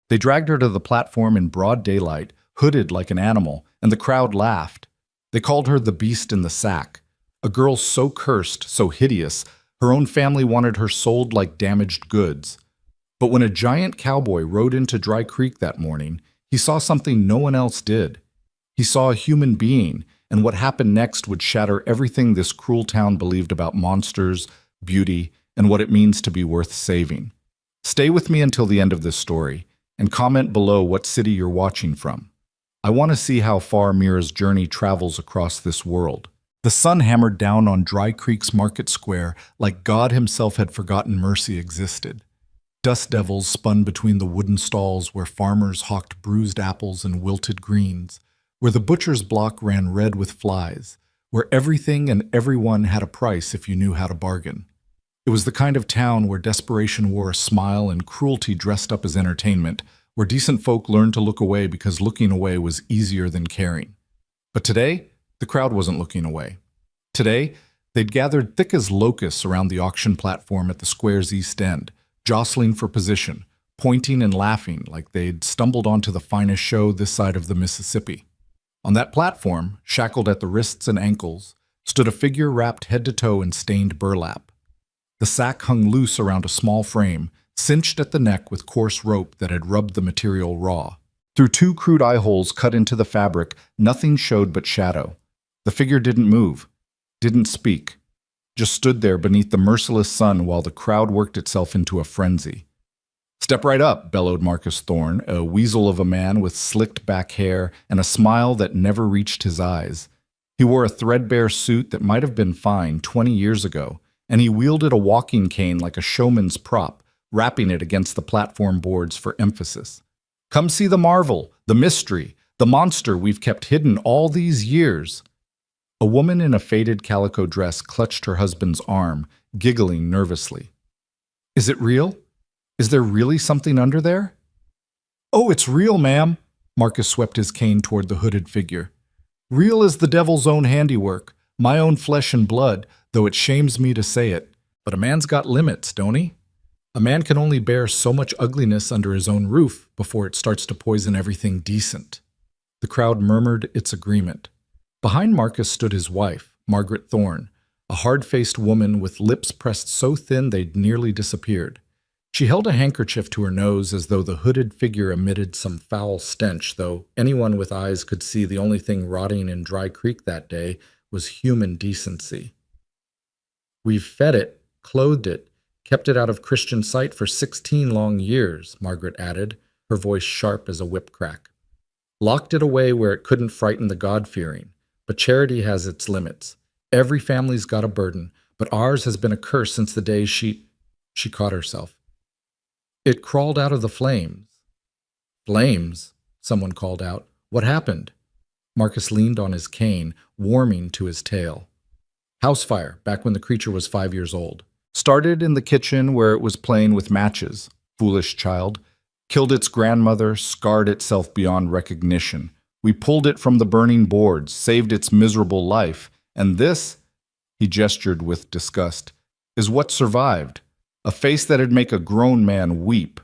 They dragged her to the platform in broad daylight, hooded like an animal, and the crowd laughed. They called her the beast in the sack, a girl so cursed, so hideous, her own family wanted her sold like damaged goods. But when a giant cowboy rode into Dry Creek that morning, he saw something no one else did. He saw a human being, and what happened next would shatter everything this cruel town believed about monsters, beauty, and what it means to be worth saving. Stay with me until the end of this story, and comment below what city you're watching from. I want to see how far Mira's journey travels across this world. The sun hammered down on Dry Creek's market square like God himself had forgotten mercy existed. Dust devils spun between the wooden stalls where farmers hawked bruised apples and wilted greens, where the butcher's block ran red with flies, where everything and everyone had a price if you knew how to bargain. It was the kind of town where desperation wore a smile and cruelty dressed up as entertainment, where decent folk learned to look away because looking away was easier than caring. But today, the crowd wasn't looking away. Today, they'd gathered thick as locusts around the auction platform at the square's east end, jostling for position, pointing and laughing like they'd stumbled onto the finest show this side of the Mississippi. On that platform, shackled at the wrists and ankles, stood a figure wrapped head to toe in stained burlap. The sack hung loose around a small frame, cinched at the neck with coarse rope that had rubbed the material raw. Through two crude eye holes cut into the fabric, nothing showed but shadow. The figure didn't move, didn't speak, just stood there beneath the merciless sun while the crowd worked itself into a frenzy. "Step right up," bellowed Marcus Thorne, a weasel of a man with slicked back hair and a smile that never reached his eyes. He wore a threadbare suit that might have been fine 20 years ago, and he wielded a walking cane like a showman's prop, rapping it against the platform boards for emphasis. "Come see the marvel, the mystery, the monster we've kept hidden all these years." A woman in a faded calico dress clutched her husband's arm, giggling nervously. "Is it real? Is there really something under there?" "Oh, it's real, ma'am." Marcus swept his cane toward the hooded figure. "Real as the devil's own handiwork, my own flesh and blood, though it shames me to say it. But a man's got limits, don't he? A man can only bear so much ugliness under his own roof before it starts to poison everything decent." The crowd murmured its agreement. Behind Marcus stood his wife, Margaret Thorne, a hard-faced woman with lips pressed so thin they'd nearly disappeared. She held a handkerchief to her nose as though the hooded figure emitted some foul stench, though anyone with eyes could see the only thing rotting in Dry Creek that day was human decency. "We've fed it, clothed it, kept it out of Christian sight for 16 long years," Margaret added, her voice sharp as a whip crack. "Locked it away where it couldn't frighten the God-fearing. But charity has its limits. Every family's got a burden, but ours has been a curse since the day she caught herself. It crawled out of the flames." "Flames?" someone called out. "What happened?" Marcus leaned on his cane, warming to his tale. "House fire, back when the creature was 5 years old. Started in the kitchen where it was playing with matches. Foolish child. Killed its grandmother, scarred itself beyond recognition. We pulled it from the burning boards, saved its miserable life, and this," he gestured with disgust, "is what survived. A face that'd make a grown man weep.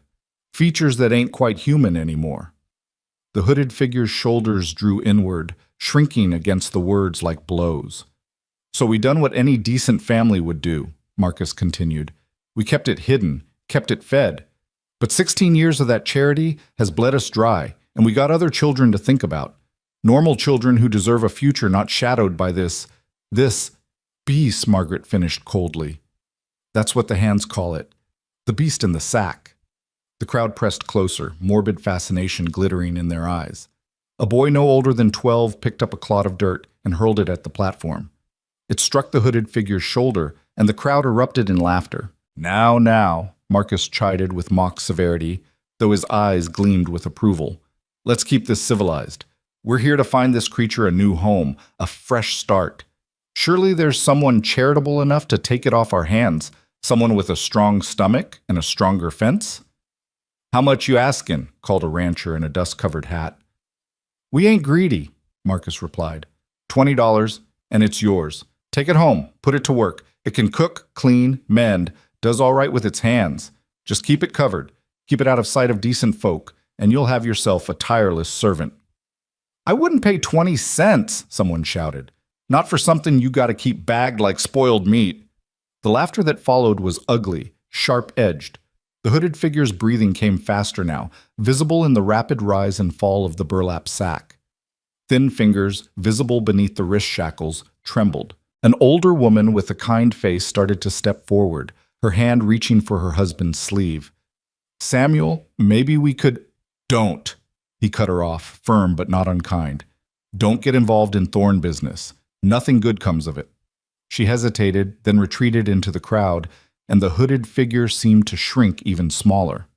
Features that ain't quite human anymore." The hooded figure's shoulders drew inward, shrinking against the words like blows. "So we done what any decent family would do," Marcus continued. "We kept it hidden, kept it fed. But 16 years of that charity has bled us dry, and we got other children to think about. Normal children who deserve a future not shadowed by this beast," Margaret finished coldly. "That's what the hands call it. The beast in the sack." The crowd pressed closer, morbid fascination glittering in their eyes. A boy no older than 12 picked up a clod of dirt and hurled it at the platform. It struck the hooded figure's shoulder, and the crowd erupted in laughter. Now," Marcus chided with mock severity, though his eyes gleamed with approval. "Let's keep this civilized. We're here to find this creature a new home, a fresh start. Surely there's someone charitable enough to take it off our hands, someone with a strong stomach and a stronger fence?" "How much you askin'?" called a rancher in a dust-covered hat. "We ain't greedy," Marcus replied. $20, and it's yours. Take it home, put it to work. It can cook, clean, mend, does all right with its hands. Just keep it covered. Keep it out of sight of decent folk. and you'll have yourself a tireless servant." "I wouldn't pay 20 cents, someone shouted. "Not for something you gotta keep bagged like spoiled meat." The laughter that followed was ugly, sharp-edged. The hooded figure's breathing came faster now, visible in the rapid rise and fall of the burlap sack. Thin fingers, visible beneath the wrist shackles, trembled. An older woman with a kind face started to step forward, her hand reaching for her husband's sleeve. "Samuel, maybe we could—" "Don't!" He cut her off, firm but not unkind. "Don't get involved in thorn business. Nothing good comes of it." She hesitated, then retreated into the crowd, and the hooded figure seemed to shrink even smaller.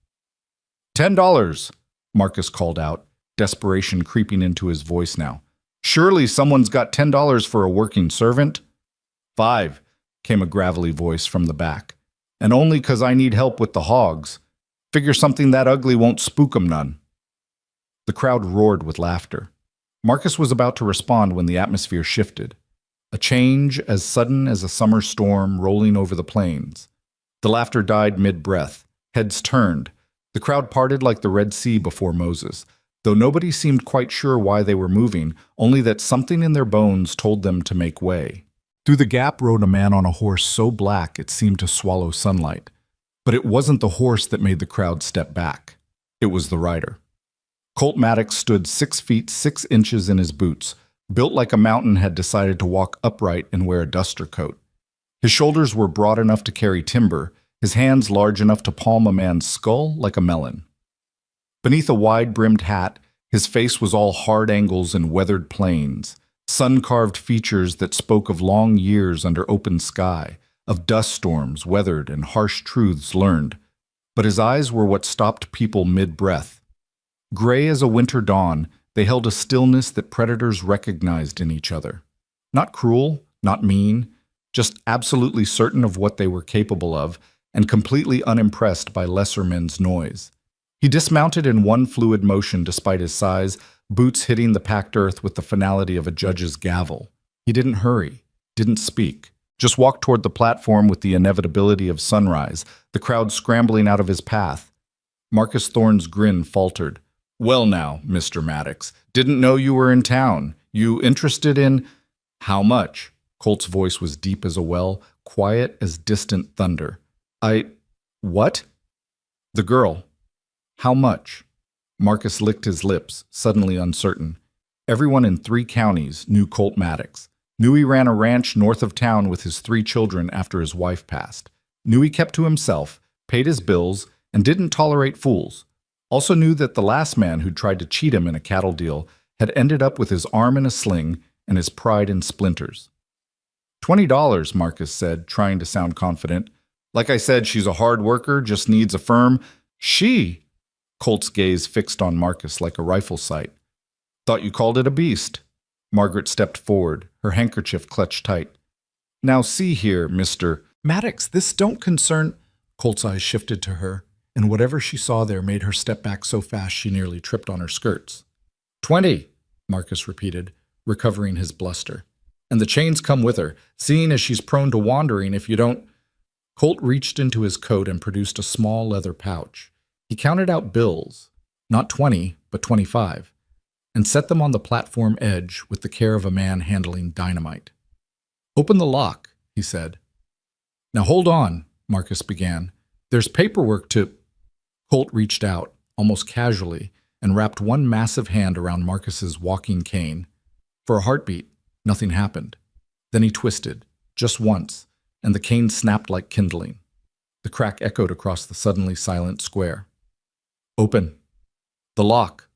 $10, Marcus called out, desperation creeping into his voice now. "Surely someone's got $10 for a working servant?" "5, came a gravelly voice from the back. "And only 'cause I need help with the hogs. Figure something that ugly won't spook 'em none." The crowd roared with laughter. Marcus was about to respond when the atmosphere shifted. A change as sudden as a summer storm rolling over the plains. The laughter died mid-breath. Heads turned. The crowd parted like the Red Sea before Moses, though nobody seemed quite sure why they were moving, only that something in their bones told them to make way. Through the gap rode a man on a horse so black it seemed to swallow sunlight. But it wasn't the horse that made the crowd step back. It was the rider. Colt Maddox stood 6 feet 6 inches in his boots, built like a mountain had decided to walk upright and wear a duster coat. His shoulders were broad enough to carry timber, his hands large enough to palm a man's skull like a melon. Beneath a wide-brimmed hat, his face was all hard angles and weathered planes, sun-carved features that spoke of long years under open sky, of dust storms weathered and harsh truths learned. But his eyes were what stopped people mid-breath. Gray as a winter dawn, they held a stillness that predators recognized in each other. Not cruel, not mean, just absolutely certain of what they were capable of and completely unimpressed by lesser men's noise. He dismounted in one fluid motion despite his size, boots hitting the packed earth with the finality of a judge's gavel. He didn't hurry, didn't speak, just walked toward the platform with the inevitability of sunrise, the crowd scrambling out of his path. Marcus Thorne's grin faltered. "Well now, Mr. Maddox, didn't know you were in town. You interested in—" "How much?" Colt's voice was deep as a well, quiet as distant thunder. What?" "The girl. How much?" Marcus licked his lips, suddenly uncertain. Everyone in 3 counties knew Colt Maddox. Knew he ran a ranch north of town with his 3 children after his wife passed. Knew he kept to himself, paid his bills, and didn't tolerate fools. Also knew that the last man who'd tried to cheat him in a cattle deal had ended up with his arm in a sling and his pride in splinters. $20, Marcus said, trying to sound confident. "Like I said, she's a hard worker, just needs a firm—" "She!" Colt's gaze fixed on Marcus like a rifle sight. "Thought you called it a beast." Margaret stepped forward, her handkerchief clutched tight. "Now see here, Mr. Maddox, this don't concern—" Colt's eyes shifted to her, and whatever she saw there made her step back so fast she nearly tripped on her skirts. 20, Marcus repeated, recovering his bluster. "And the chains come with her, seeing as she's prone to wandering if you don't—" Colt reached into his coat and produced a small leather pouch. He counted out bills, not 20, but 25, and set them on the platform edge with the care of a man handling dynamite. "Open the lock," he said. "Now hold on," Marcus began. "There's paperwork to—" Colt reached out, almost casually, and wrapped one massive hand around Marcus's walking cane. For a heartbeat, nothing happened. Then he twisted, just once, and the cane snapped like kindling. The crack echoed across the suddenly silent square. "Open." "The lock."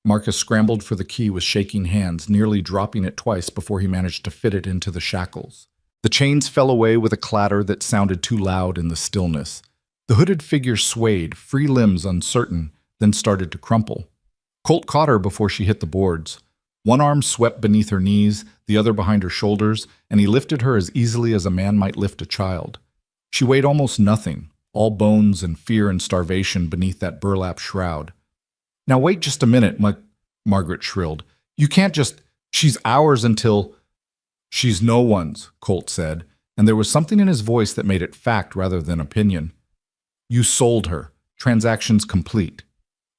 Marcus scrambled for the key with shaking hands, nearly dropping it twice before he managed to fit it into the shackles. The chains fell away with a clatter that sounded too loud in the stillness. The hooded figure swayed, free limbs uncertain, then started to crumple. Colt caught her before she hit the boards. One arm swept beneath her knees, the other behind her shoulders, and he lifted her as easily as a man might lift a child. She weighed almost nothing, all bones and fear and starvation beneath that burlap shroud. "Now wait just a minute," Margaret shrilled. "You can't just— She's ours until—" "She's no one's," Colt said, and there was something in his voice that made it fact rather than opinion. "You sold her. Transaction's complete."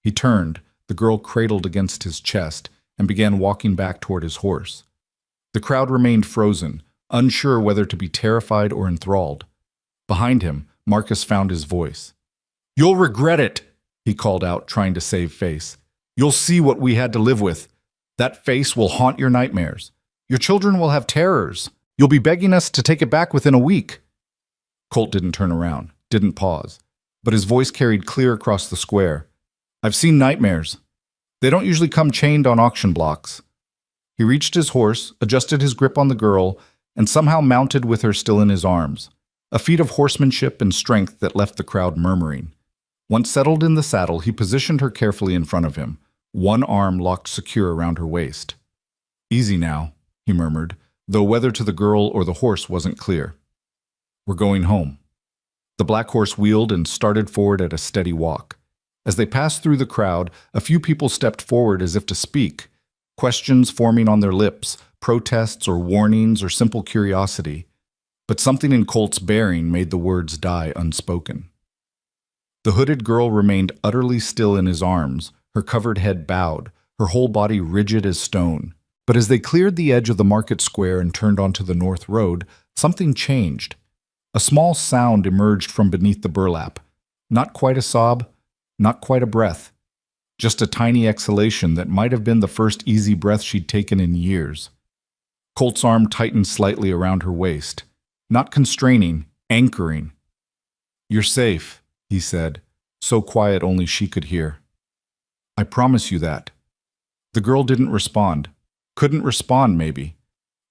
He turned, The girl cradled against his chest and began walking back toward his horse. The crowd remained frozen, unsure whether to be terrified or enthralled. Behind him, Marcus found his voice. "You'll regret it," he called out, trying to save face. "You'll see what we had to live with. That face will haunt your nightmares. Your children will have terrors. You'll be begging us to take it back within a week." Colt didn't turn around, didn't pause, but his voice carried clear across the square. "I've seen nightmares. They don't usually come chained on auction blocks." He reached his horse, adjusted his grip on the girl, and somehow mounted with her still in his arms, a feat of horsemanship and strength that left the crowd murmuring. Once settled in the saddle, he positioned her carefully in front of him, one arm locked secure around her waist. "Easy now," he murmured, though whether to the girl or the horse wasn't clear. "We're going home." The black horse wheeled and started forward at a steady walk. As they passed through the crowd, a few people stepped forward as if to speak, questions forming on their lips, protests or warnings or simple curiosity. But something in Colt's bearing made the words die unspoken. The hooded girl remained utterly still in his arms, her covered head bowed, her whole body rigid as stone. But as they cleared the edge of the market square and turned onto the north road, something changed. A small sound emerged from beneath the burlap. Not quite a sob, not quite a breath. Just a tiny exhalation that might have been the first easy breath she'd taken in years. Colt's arm tightened slightly around her waist. Not constraining, anchoring. "You're safe," he said, so quiet only she could hear. "I promise you that." The girl didn't respond. Couldn't respond, maybe.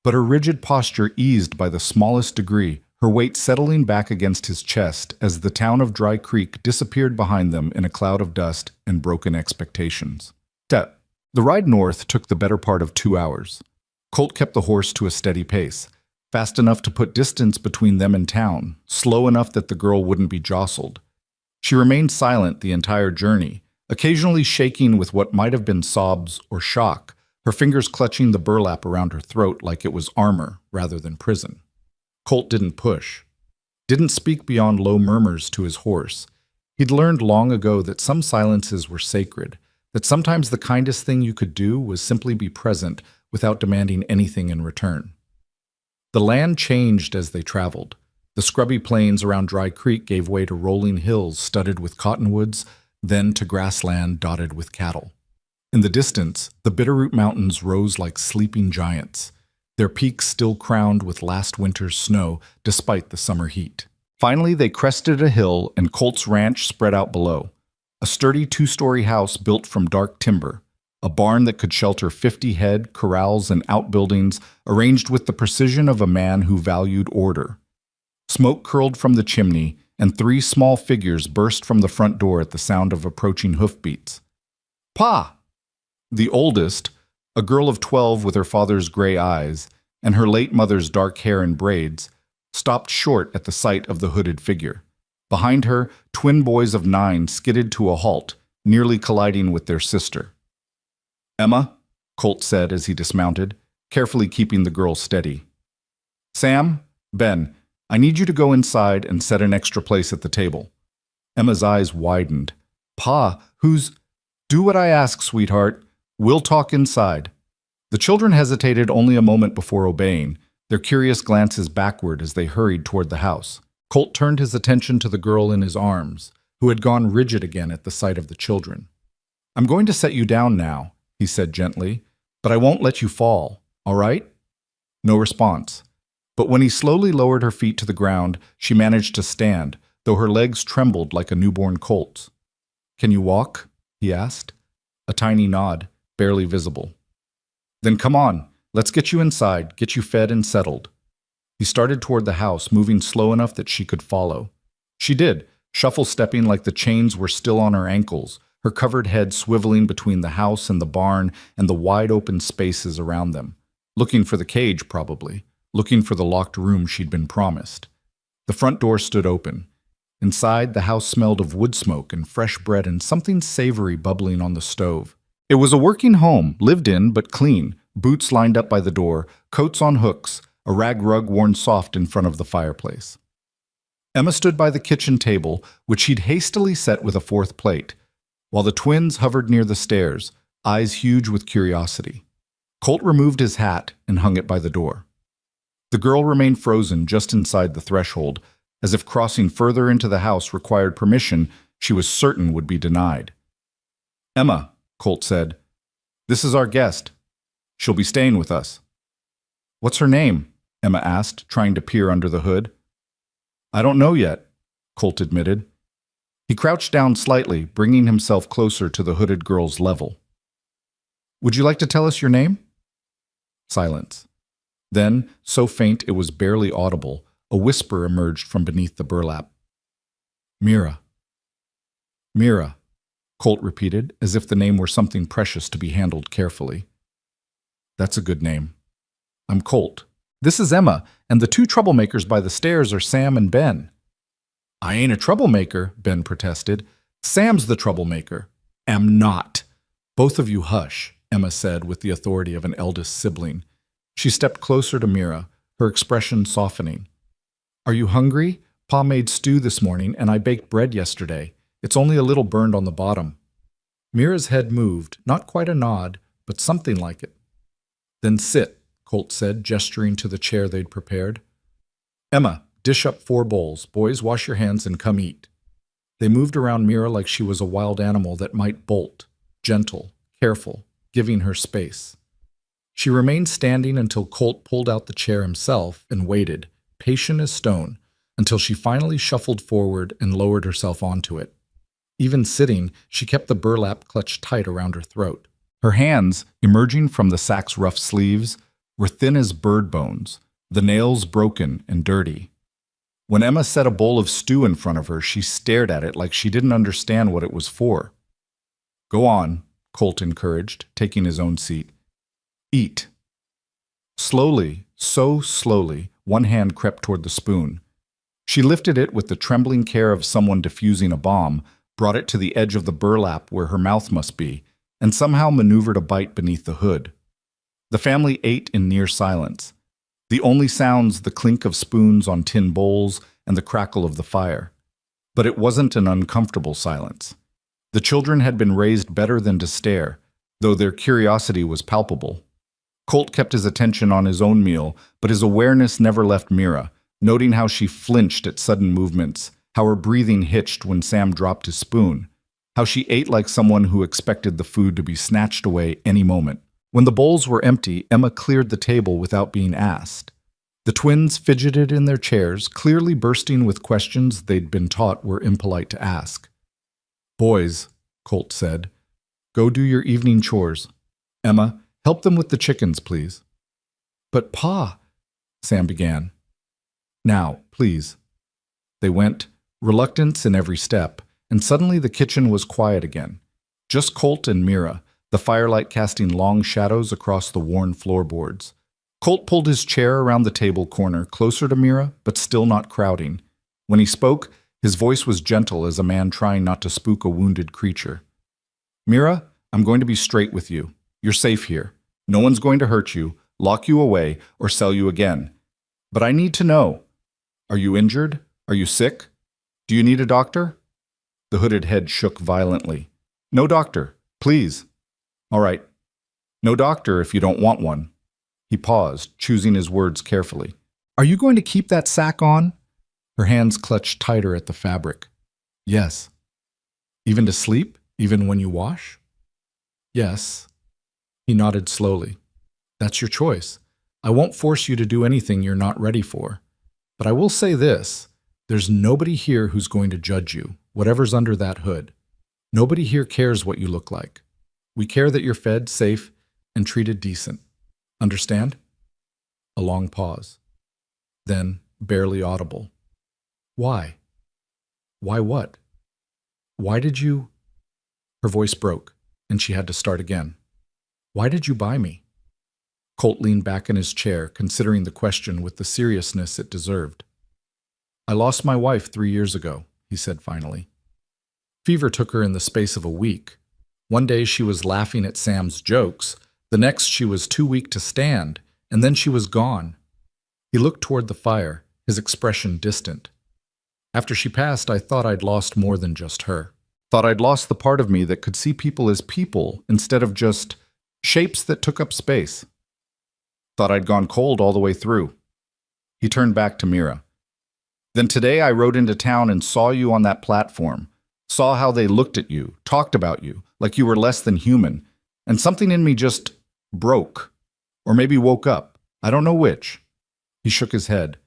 But her rigid posture eased by the smallest degree, her weight settling back against his chest as the town of Dry Creek disappeared behind them in a cloud of dust and broken expectations. The ride north took the better part of 2 hours. Colt kept the horse to a steady pace, fast enough to put distance between them and town, slow enough that the girl wouldn't be jostled. She remained silent the entire journey, occasionally shaking with what might have been sobs or shock, her fingers clutching the burlap around her throat like it was armor rather than prison. Colt didn't push, didn't speak beyond low murmurs to his horse. He'd learned long ago that some silences were sacred, that sometimes the kindest thing you could do was simply be present without demanding anything in return. The land changed as they traveled. The scrubby plains around Dry Creek gave way to rolling hills studded with cottonwoods, then to grassland dotted with cattle. In the distance, the Bitterroot Mountains rose like sleeping giants, their peaks still crowned with last winter's snow despite the summer heat. Finally, they crested a hill and Colt's ranch spread out below, a sturdy 2-story house built from dark timber, a barn that could shelter 50 head, corrals, and outbuildings arranged with the precision of a man who valued order. Smoke curled from the chimney, and 3 small figures burst from the front door at the sound of approaching hoofbeats. "Pa!" The oldest, a girl of 12 with her father's gray eyes and her late mother's dark hair in braids, stopped short at the sight of the hooded figure. Behind her, twin boys of 9 skidded to a halt, nearly colliding with their sister. "Emma," Colt said as he dismounted, carefully keeping the girl steady. "Sam, Ben, I need you to go inside and set an extra place at the table." Emma's eyes widened. "Pa, who's—" "Do what I ask, sweetheart. We'll talk inside." The children hesitated only a moment before obeying, their curious glances backward as they hurried toward the house. Colt turned his attention to the girl in his arms, who had gone rigid again at the sight of the children. "I'm going to set you down now," he said gently, "but I won't let you fall, all right?" No response. But when he slowly lowered her feet to the ground, she managed to stand, though her legs trembled like a newborn colt's. "Can you walk?" he asked. A tiny nod, barely visible. "Then come on, let's get you inside, get you fed and settled." He started toward the house, moving slow enough that she could follow. She did, shuffle-stepping like the chains were still on her ankles, her covered head swiveling between the house and the barn and the wide-open spaces around them. Looking for the cage, probably. Looking for the locked room she'd been promised. The front door stood open. Inside, the house smelled of wood smoke and fresh bread and something savory bubbling on the stove. It was a working home, lived in but clean, boots lined up by the door, coats on hooks, a rag rug worn soft in front of the fireplace. Emma stood by the kitchen table, which she'd hastily set with a 4th plate. while the twins hovered near the stairs, eyes huge with curiosity. Colt removed his hat and hung it by the door. The girl remained frozen just inside the threshold, as if crossing further into the house required permission she was certain would be denied. "Emma," Colt said, "this is our guest. She'll be staying with us." "What's her name?" Emma asked, trying to peer under the hood. "I don't know yet," Colt admitted. He crouched down slightly, bringing himself closer to the hooded girl's level. "Would you like to tell us your name?" Silence. Then, so faint it was barely audible, a whisper emerged from beneath the burlap. "Mira." "Mira," Colt repeated, as if the name were something precious to be handled carefully. "That's a good name. I'm Colt. This is Emma, and the two troublemakers by the stairs are Sam and Ben." "I ain't a troublemaker," Ben protested. "Sam's the troublemaker." "Am not." "Both of you hush," Emma said with the authority of an eldest sibling. She stepped closer to Mira, her expression softening. "Are you hungry? Pa made stew this morning, and I baked bread yesterday. It's only a little burned on the bottom." Mira's head moved, not quite a nod, but something like it. "Then sit," Colt said, gesturing to the chair they'd prepared. "Emma, dish up 4 bowls. Boys, wash your hands and come eat." They moved around Mira like she was a wild animal that might bolt, gentle, careful, giving her space. She remained standing until Colt pulled out the chair himself and waited, patient as stone, until she finally shuffled forward and lowered herself onto it. Even sitting, she kept the burlap clutched tight around her throat. Her hands, emerging from the sack's rough sleeves, were thin as bird bones, the nails broken and dirty. When Emma set a bowl of stew in front of her, she stared at it like she didn't understand what it was for. "Go on," Colt encouraged, taking his own seat. "Eat." Slowly, so slowly, one hand crept toward the spoon. She lifted it with the trembling care of someone defusing a bomb, brought it to the edge of the burlap where her mouth must be, and somehow maneuvered a bite beneath the hood. The family ate in near silence. The only sounds the clink of spoons on tin bowls and the crackle of the fire. But it wasn't an uncomfortable silence. The children had been raised better than to stare, though their curiosity was palpable. Colt kept his attention on his own meal, but his awareness never left Mira, noting how she flinched at sudden movements, how her breathing hitched when Sam dropped his spoon, how she ate like someone who expected the food to be snatched away any moment. When the bowls were empty, Emma cleared the table without being asked. The twins fidgeted in their chairs, clearly bursting with questions they'd been taught were impolite to ask. "Boys," Colt said, "go do your evening chores. Emma, help them with the chickens, please." "But Pa," Sam began. "Now, please." They went, reluctance in every step, and suddenly the kitchen was quiet again. Just Colt and Mira, the firelight casting long shadows across the worn floorboards. Colt pulled his chair around the table corner, closer to Mira, but still not crowding. When he spoke, his voice was gentle as a man trying not to spook a wounded creature. "Mira, I'm going to be straight with you. You're safe here. No one's going to hurt you, lock you away, or sell you again. But I need to know. Are you injured? Are you sick? Do you need a doctor?" The hooded head shook violently. "No doctor, please." "All right. No doctor if you don't want one." He paused, choosing his words carefully. "Are you going to keep that sack on?" Her hands clutched tighter at the fabric. "Yes." "Even to sleep? Even when you wash?" "Yes." He nodded slowly. "That's your choice. I won't force you to do anything you're not ready for. But I will say this. There's nobody here who's going to judge you, whatever's under that hood. Nobody here cares what you look like. We care that you're fed, safe, and treated decent. Understand?" A long pause. Then, barely audible. "Why? Why what? Why did you—" Her voice broke, and she had to start again. "Why did you buy me?" Colt leaned back in his chair, considering the question with the seriousness it deserved. "I lost my wife 3 years ago," he said finally. Fever took her in the space of a week. One day she was laughing at Sam's jokes, the next she was too weak to stand, and then she was gone. He looked toward the fire, his expression distant. "After she passed, I thought I'd lost more than just her. Thought I'd lost the part of me that could see people as people instead of just shapes that took up space. Thought I'd gone cold all the way through. He turned back to Mira. Then today I rode into town and saw you on that platform. Saw how they looked at you, talked about you, like you were less than human. And something in me just broke. Or maybe woke up. I don't know which. He shook his head.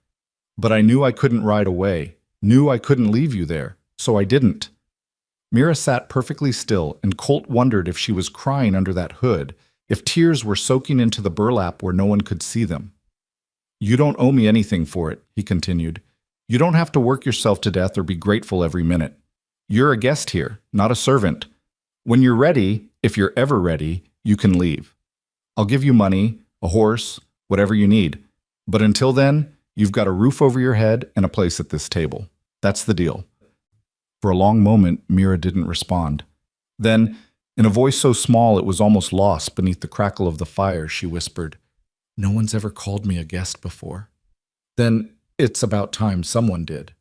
But I knew I couldn't ride away. Knew I couldn't leave you there. So I didn't. Mira sat perfectly still, and Colt wondered if she was crying under that hood, if tears were soaking into the burlap where no one could see them. You don't owe me anything for it, he continued. You don't have to work yourself to death or be grateful every minute. You're a guest here, not a servant. When you're ready, if you're ever ready, you can leave. I'll give you money, a horse, whatever you need. But until then, you've got a roof over your head and a place at this table. That's the deal. For a long moment, Mira didn't respond. Then, in a voice so small it was almost lost beneath the crackle of the fire, she whispered, "No one's ever called me a guest before." Then, it's about time someone did.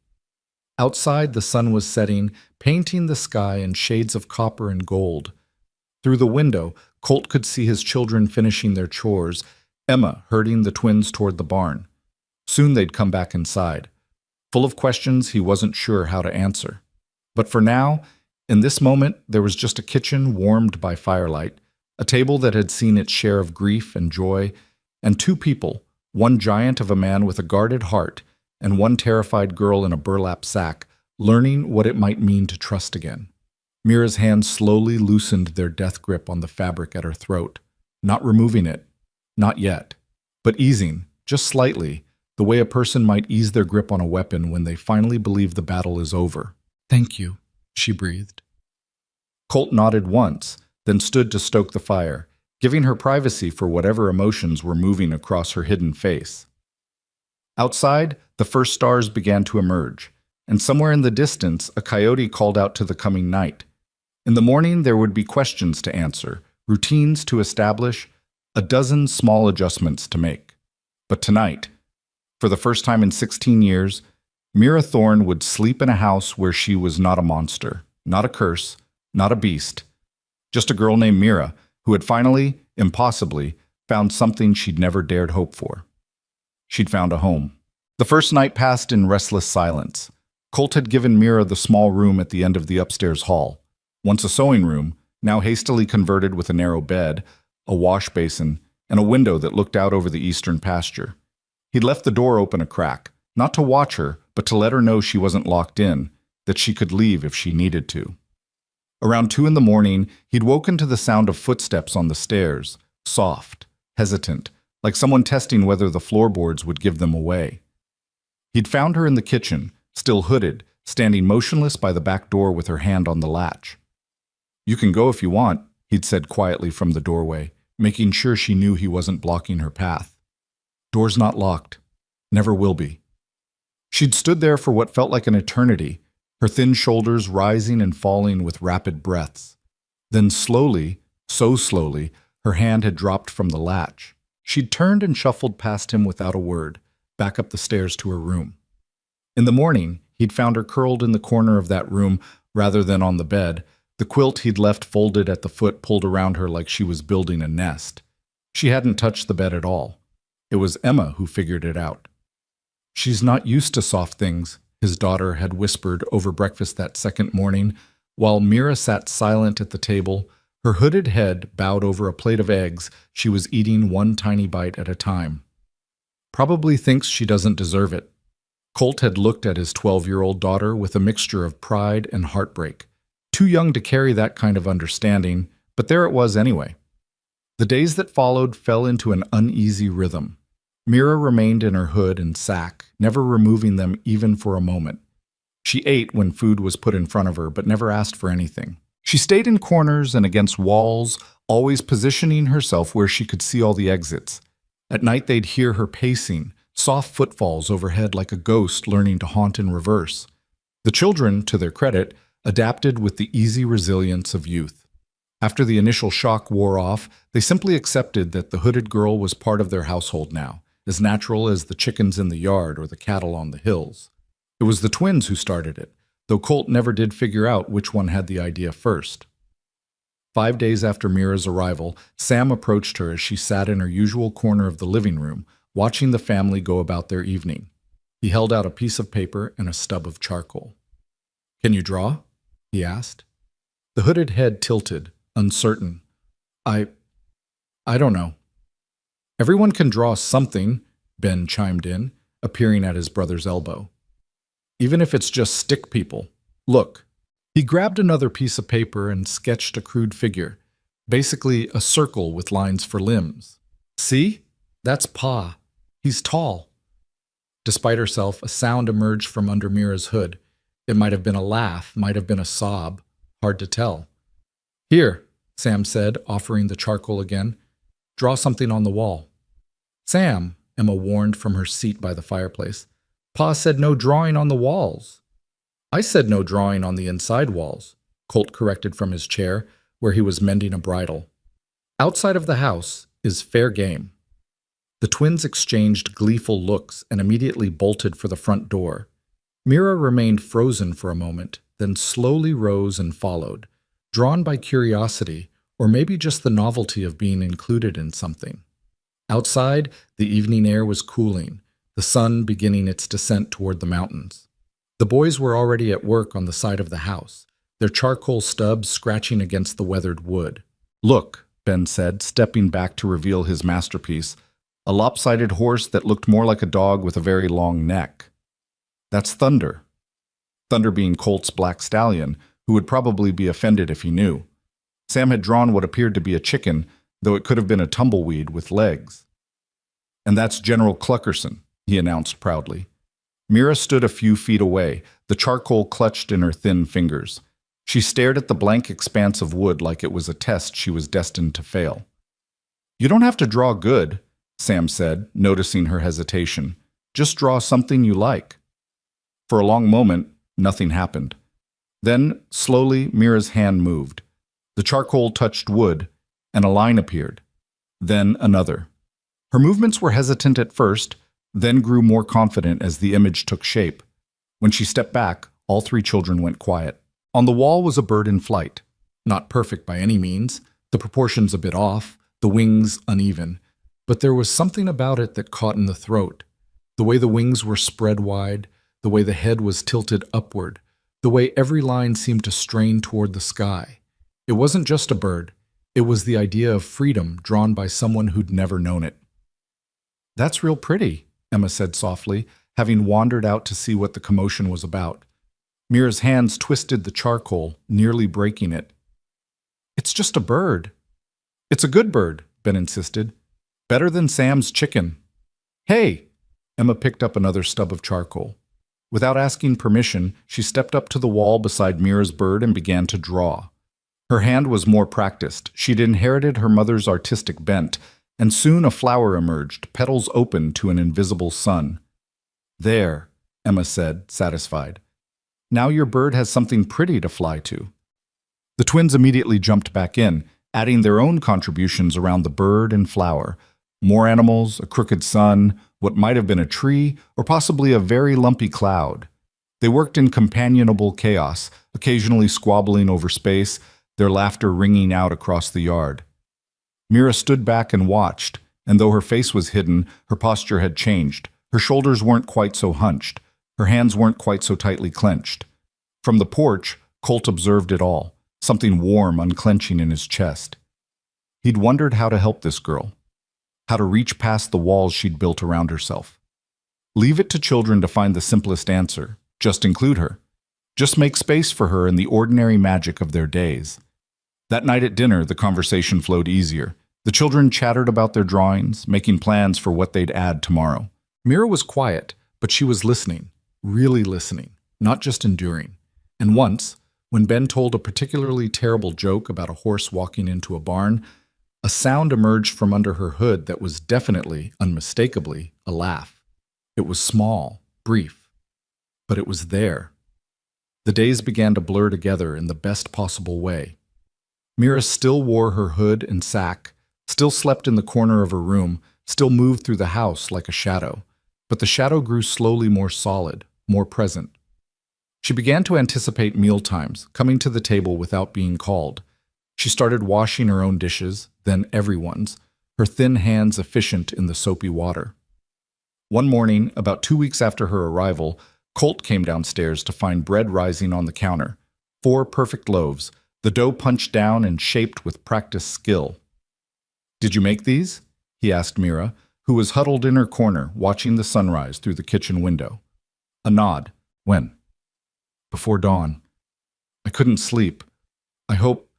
Outside, the sun was setting, painting the sky in shades of copper and gold. Through the window, Colt could see his children finishing their chores, Emma herding the twins toward the barn. Soon they'd come back inside, full of questions he wasn't sure how to answer. But for now, in this moment, there was just a kitchen warmed by firelight, a table that had seen its share of grief and joy, and two people, one giant of a man with a guarded heart, and one terrified girl in a burlap sack, learning what it might mean to trust again. Mira's hands slowly loosened their death grip on the fabric at her throat, not removing it, not yet, but easing, just slightly, the way a person might ease their grip on a weapon when they finally believe the battle is over. "Thank you," she breathed. Colt nodded once, then stood to stoke the fire, giving her privacy for whatever emotions were moving across her hidden face. Outside, the first stars began to emerge, and somewhere in the distance, a coyote called out to the coming night. In the morning, there would be questions to answer, routines to establish, a dozen small adjustments to make. But tonight, for the first time in 16 years, Mira Thorne would sleep in a house where she was not a monster, not a curse, not a beast, just a girl named Mira who had finally, impossibly, found something she'd never dared hope for. She'd found a home. The first night passed in restless silence. Colt had given Mira the small room at the end of the upstairs hall, once a sewing room, now hastily converted with a narrow bed, a wash basin, and a window that looked out over the eastern pasture. He'd left the door open a crack, not to watch her, but to let her know she wasn't locked in, that she could leave if she needed to. Around 2 in the morning, he'd woken to the sound of footsteps on the stairs, soft, hesitant, like someone testing whether the floorboards would give them away. He'd found her in the kitchen, still hooded, standing motionless by the back door with her hand on the latch. "You can go if you want," he'd said quietly from the doorway, making sure she knew he wasn't blocking her path. "Door's not locked. Never will be." She'd stood there for what felt like an eternity, her thin shoulders rising and falling with rapid breaths. Then slowly, so slowly, her hand had dropped from the latch. She'd turned and shuffled past him without a word, back up the stairs to her room. In the morning, he'd found her curled in the corner of that room rather than on the bed, the quilt he'd left folded at the foot pulled around her like she was building a nest. She hadn't touched the bed at all. It was Emma who figured it out. "She's not used to soft things," his daughter had whispered over breakfast that second morning, while Mira sat silent at the table, her hooded head bowed over a plate of eggs she was eating one tiny bite at a time. "Probably thinks she doesn't deserve it." Colt had looked at his 12-year-old daughter with a mixture of pride and heartbreak. Too young to carry that kind of understanding, but there it was anyway. The days that followed fell into an uneasy rhythm. Mira remained in her hood and sack, never removing them even for a moment. She ate when food was put in front of her, but never asked for anything. She stayed in corners and against walls, always positioning herself where she could see all the exits. At night they'd hear her pacing, soft footfalls overhead like a ghost learning to haunt in reverse. The children, to their credit, adapted with the easy resilience of youth. After the initial shock wore off, they simply accepted that the hooded girl was part of their household now, as natural as the chickens in the yard or the cattle on the hills. It was the twins who started it, though Colt never did figure out which one had the idea first. 5 days after Mira's arrival, Sam approached her as she sat in her usual corner of the living room, watching the family go about their evening. He held out a piece of paper and a stub of charcoal. "Can you draw?" he asked. The hooded head tilted, uncertain. I don't know." "Everyone can draw something," Ben chimed in, appearing at his brother's elbow. "Even if it's just stick people. Look." He grabbed another piece of paper and sketched a crude figure, basically a circle with lines for limbs. "See? That's Pa. He's tall." Despite herself, a sound emerged from under Mira's hood. It might have been a laugh, might have been a sob. Hard to tell. "Here," Sam said, offering the charcoal again. "Draw something on the wall." "Sam," Emma warned from her seat by the fireplace. "Pa said no drawing on the walls." "I said no drawing on the inside walls," Colt corrected from his chair, where he was mending a bridle. "Outside of the house is fair game." The twins exchanged gleeful looks and immediately bolted for the front door. Mira remained frozen for a moment, then slowly rose and followed, drawn by curiosity, or maybe just the novelty of being included in something. Outside, the evening air was cooling, the sun beginning its descent toward the mountains. The boys were already at work on the side of the house, their charcoal stubs scratching against the weathered wood. "Look," Ben said, stepping back to reveal his masterpiece, a lopsided horse that looked more like a dog with a very long neck. "That's Thunder." Thunder being Colt's black stallion, who would probably be offended if he knew. Sam had drawn what appeared to be a chicken, though it could have been a tumbleweed with legs. "And that's General Cluckerson," he announced proudly. Mira stood a few feet away, the charcoal clutched in her thin fingers. She stared at the blank expanse of wood like it was a test she was destined to fail. "You don't have to draw good," Sam said, noticing her hesitation. "Just draw something you like." For a long moment, nothing happened. Then, slowly, Mira's hand moved. The charcoal touched wood, and a line appeared. Then another. Her movements were hesitant at first, then grew more confident as the image took shape. When she stepped back, all three children went quiet. On the wall was a bird in flight. Not perfect by any means, the proportions a bit off, the wings uneven, but there was something about it that caught in the throat. The way the wings were spread wide, the way the head was tilted upward, the way every line seemed to strain toward the sky. It wasn't just a bird. It was the idea of freedom drawn by someone who'd never known it. "That's real pretty," Emma said softly, having wandered out to see what the commotion was about. Mira's hands twisted the charcoal, nearly breaking it. "It's just a bird." "It's a good bird," Ben insisted. "Better than Sam's chicken." "Hey!" Emma picked up another stub of charcoal. Without asking permission, she stepped up to the wall beside Mira's bird and began to draw. Her hand was more practiced. She'd inherited her mother's artistic bent, and soon a flower emerged, petals open to an invisible sun. "There," Emma said, satisfied. "Now your bird has something pretty to fly to." The twins immediately jumped back in, adding their own contributions around the bird and flower. More animals, a crooked sun, what might have been a tree, or possibly a very lumpy cloud. They worked in companionable chaos, occasionally squabbling over space, their laughter ringing out across the yard. Mira stood back and watched, and though her face was hidden, her posture had changed. Her shoulders weren't quite so hunched. Her hands weren't quite so tightly clenched. From the porch, Colt observed it all, something warm unclenching in his chest. He'd wondered how to help this girl, how to reach past the walls she'd built around herself. Leave it to children to find the simplest answer. Just include her. Just make space for her in the ordinary magic of their days. That night at dinner, the conversation flowed easier. The children chattered about their drawings, making plans for what they'd add tomorrow. Mira was quiet, but she was listening, really listening, not just enduring. And once, when Ben told a particularly terrible joke about a horse walking into a barn, a sound emerged from under her hood that was definitely, unmistakably, a laugh. It was small, brief, but it was there. The days began to blur together in the best possible way. Mira still wore her hood and sack, still slept in the corner of her room, still moved through the house like a shadow. But the shadow grew slowly more solid, more present. She began to anticipate mealtimes, coming to the table without being called. She started washing her own dishes, then everyone's, her thin hands efficient in the soapy water. One morning, about 2 weeks after her arrival, Colt came downstairs to find bread rising on the counter. 4 perfect loaves, the dough punched down and shaped with practiced skill. "Did you make these?" he asked Mira, who was huddled in her corner, watching the sunrise through the kitchen window. A nod. "When?" "Before dawn. I couldn't sleep. I hope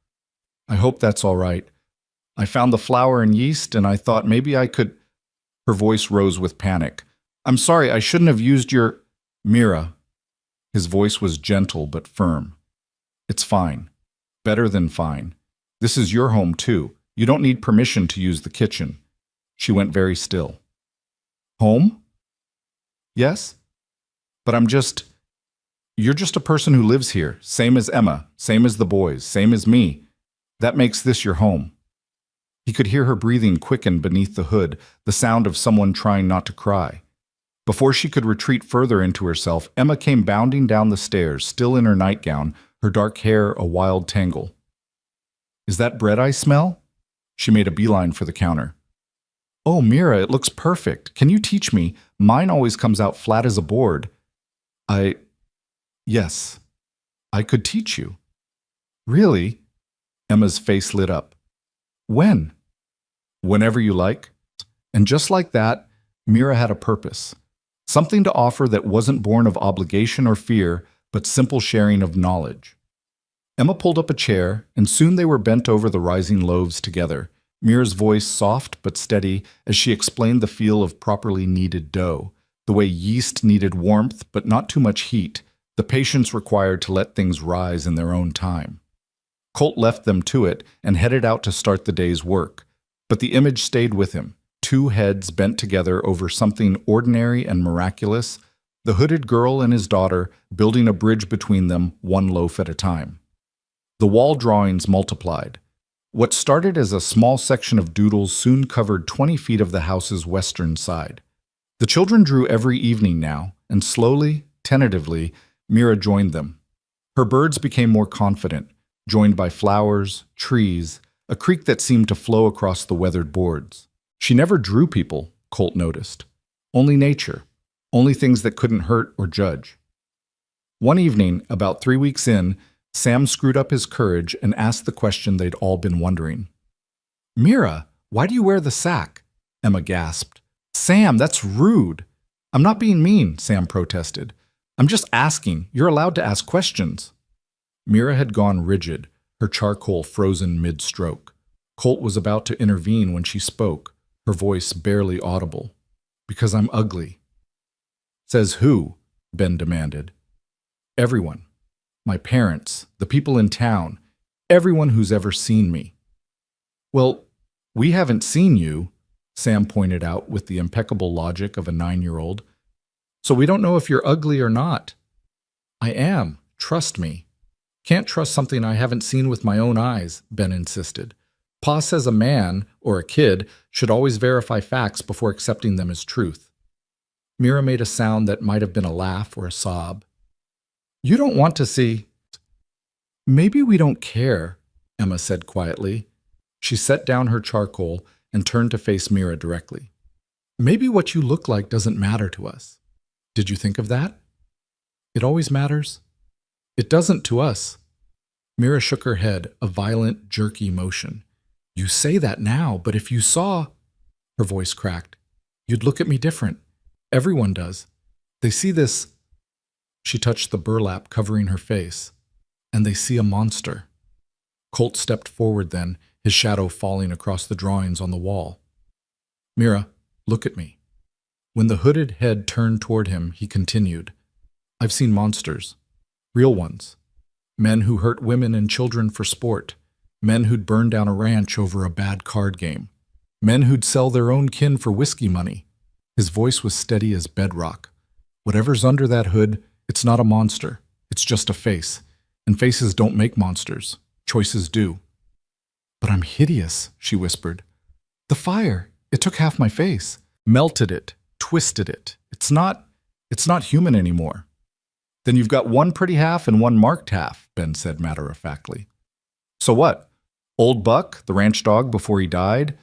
that's all right. I found the flour and yeast, and I thought maybe I could—" Her voice rose with panic. "I'm sorry, I shouldn't have used your—" "Mira." His voice was gentle but firm. "It's fine. Better than fine. This is your home, too. You don't need permission to use the kitchen." She went very still. "Home?" "Yes. But you're just a person who lives here, same as Emma, same as the boys, same as me. That makes this your home." He could hear her breathing quicken beneath the hood, the sound of someone trying not to cry. Before she could retreat further into herself, Emma came bounding down the stairs, still in her nightgown, her dark hair a wild tangle. "Is that bread I smell?" She made a beeline for the counter. "Oh, Mira, it looks perfect. Can you teach me? Mine always comes out flat as a board." Yes, I could teach you." "Really?" Emma's face lit up. "When?" "Whenever you like." And just like that, Mira had a purpose. Something to offer that wasn't born of obligation or fear, but simple sharing of knowledge. Emma pulled up a chair, and soon they were bent over the rising loaves together, Mira's voice soft but steady as she explained the feel of properly kneaded dough, the way yeast needed warmth but not too much heat, the patience required to let things rise in their own time. Colt left them to it and headed out to start the day's work, but the image stayed with him, 2 heads bent together over something ordinary and miraculous, the hooded girl and his daughter building a bridge between them, 1 loaf at a time. The wall drawings multiplied. What started as a small section of doodles soon covered 20 feet of the house's western side. The children drew every evening now, and slowly, tentatively, Mira joined them. Her birds became more confident, joined by flowers, trees, a creek that seemed to flow across the weathered boards. She never drew people, Colt noticed. Only nature, only things that couldn't hurt or judge. One evening, about 3 weeks in, Sam screwed up his courage and asked the question they'd all been wondering. "Mira, why do you wear the sack?" Emma gasped. "Sam, that's rude." "I'm not being mean," Sam protested. "I'm just asking. You're allowed to ask questions." Mira had gone rigid, her charcoal frozen mid-stroke. Colt was about to intervene when she spoke, her voice barely audible. "Because I'm ugly." "Says who?" Ben demanded. "Everyone. My parents, the people in town, everyone who's ever seen me." "Well, we haven't seen you," Sam pointed out with the impeccable logic of a 9-year-old. "So we don't know if you're ugly or not." "I am. Trust me." "Can't trust something I haven't seen with my own eyes," Ben insisted. "Pa says a man, or a kid, should always verify facts before accepting them as truth." Mira made a sound that might have been a laugh or a sob. "You don't want to see—" "Maybe we don't care," Emma said quietly. She set down her charcoal and turned to face Mira directly. "Maybe what you look like doesn't matter to us. Did you think of that? It always matters. It doesn't to us." Mira shook her head, a violent, jerky motion. "You say that now, but if you saw—" Her voice cracked. "You'd look at me different. Everyone does. They see this—" She touched the burlap covering her face. "And they see a monster." Colt stepped forward then, his shadow falling across the drawings on the wall. "Mira, look at me." When the hooded head turned toward him, he continued, "I've seen monsters. Real ones. Men who hurt women and children for sport. Men who'd burn down a ranch over a bad card game. Men who'd sell their own kin for whiskey money." His voice was steady as bedrock. "Whatever's under that hood, it's not a monster. It's just a face. And faces don't make monsters. Choices do." "But I'm hideous," she whispered. "The fire, it took half my face. Melted it, twisted it. It's not human anymore." Then you've got one pretty half and one marked half, Ben said matter-of-factly. So what? Old Buck, the ranch dog before he died?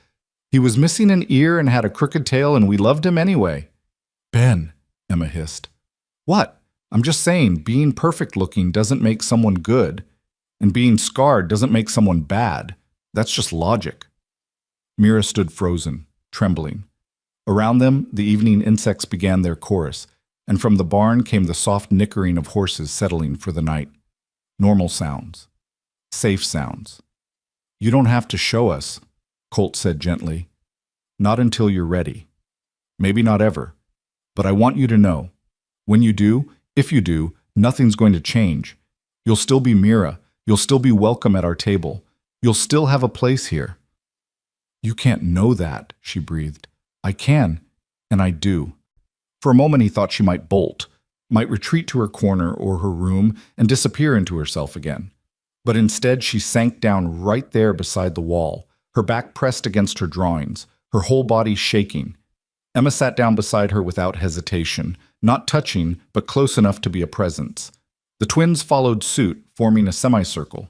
He was missing an ear and had a crooked tail, and we loved him anyway. Ben, Emma hissed. What? I'm just saying, being perfect-looking doesn't make someone good, and being scarred doesn't make someone bad. That's just logic. Mira stood frozen, trembling. Around them, the evening insects began their chorus, and from the barn came the soft nickering of horses settling for the night. Normal sounds. Safe sounds. You don't have to show us, Colt said gently. Not until you're ready. Maybe not ever. But I want you to know. When you do, if you do, nothing's going to change. You'll still be Mira. You'll still be welcome at our table. You'll still have a place here. You can't know that, she breathed. I can, and I do. For a moment he thought she might bolt, might retreat to her corner or her room and disappear into herself again. But instead she sank down right there beside the wall, her back pressed against her drawings, her whole body shaking. Emma sat down beside her without hesitation, not touching, but close enough to be a presence. The twins followed suit, forming a semicircle.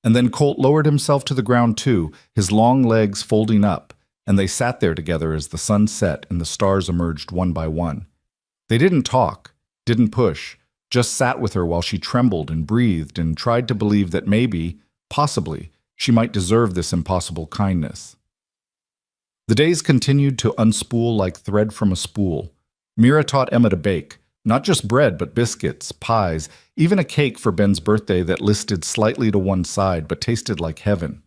And then Colt lowered himself to the ground too, his long legs folding up, and they sat there together as the sun set and the stars emerged one by one. They didn't talk, didn't push, just sat with her while she trembled and breathed and tried to believe that maybe, possibly, she might deserve this impossible kindness. The days continued to unspool like thread from a spool. Mira taught Emma to bake, not just bread but biscuits, pies, even a cake for Ben's birthday that listed slightly to one side but tasted like heaven.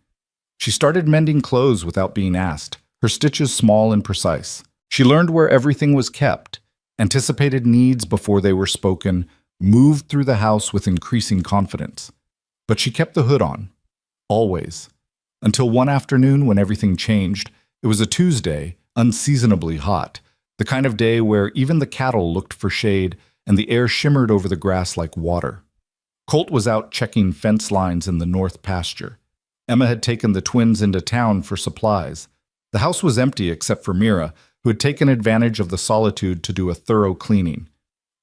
She started mending clothes without being asked, her stitches small and precise. She learned where everything was kept, anticipated needs before they were spoken, moved through the house with increasing confidence. But she kept the hood on, always. Until one afternoon when everything changed. It was a Tuesday, unseasonably hot, the kind of day where even the cattle looked for shade and the air shimmered over the grass like water. Colt was out checking fence lines in the north pasture. Emma had taken the twins into town for supplies. The house was empty except for Mira, who had taken advantage of the solitude to do a thorough cleaning.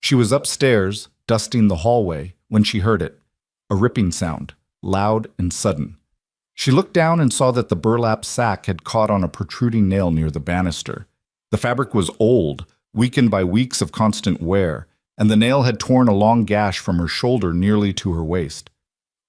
She was upstairs, dusting the hallway, when she heard it, a ripping sound, loud and sudden. She looked down and saw that the burlap sack had caught on a protruding nail near the banister. The fabric was old, weakened by weeks of constant wear, and the nail had torn a long gash from her shoulder nearly to her waist.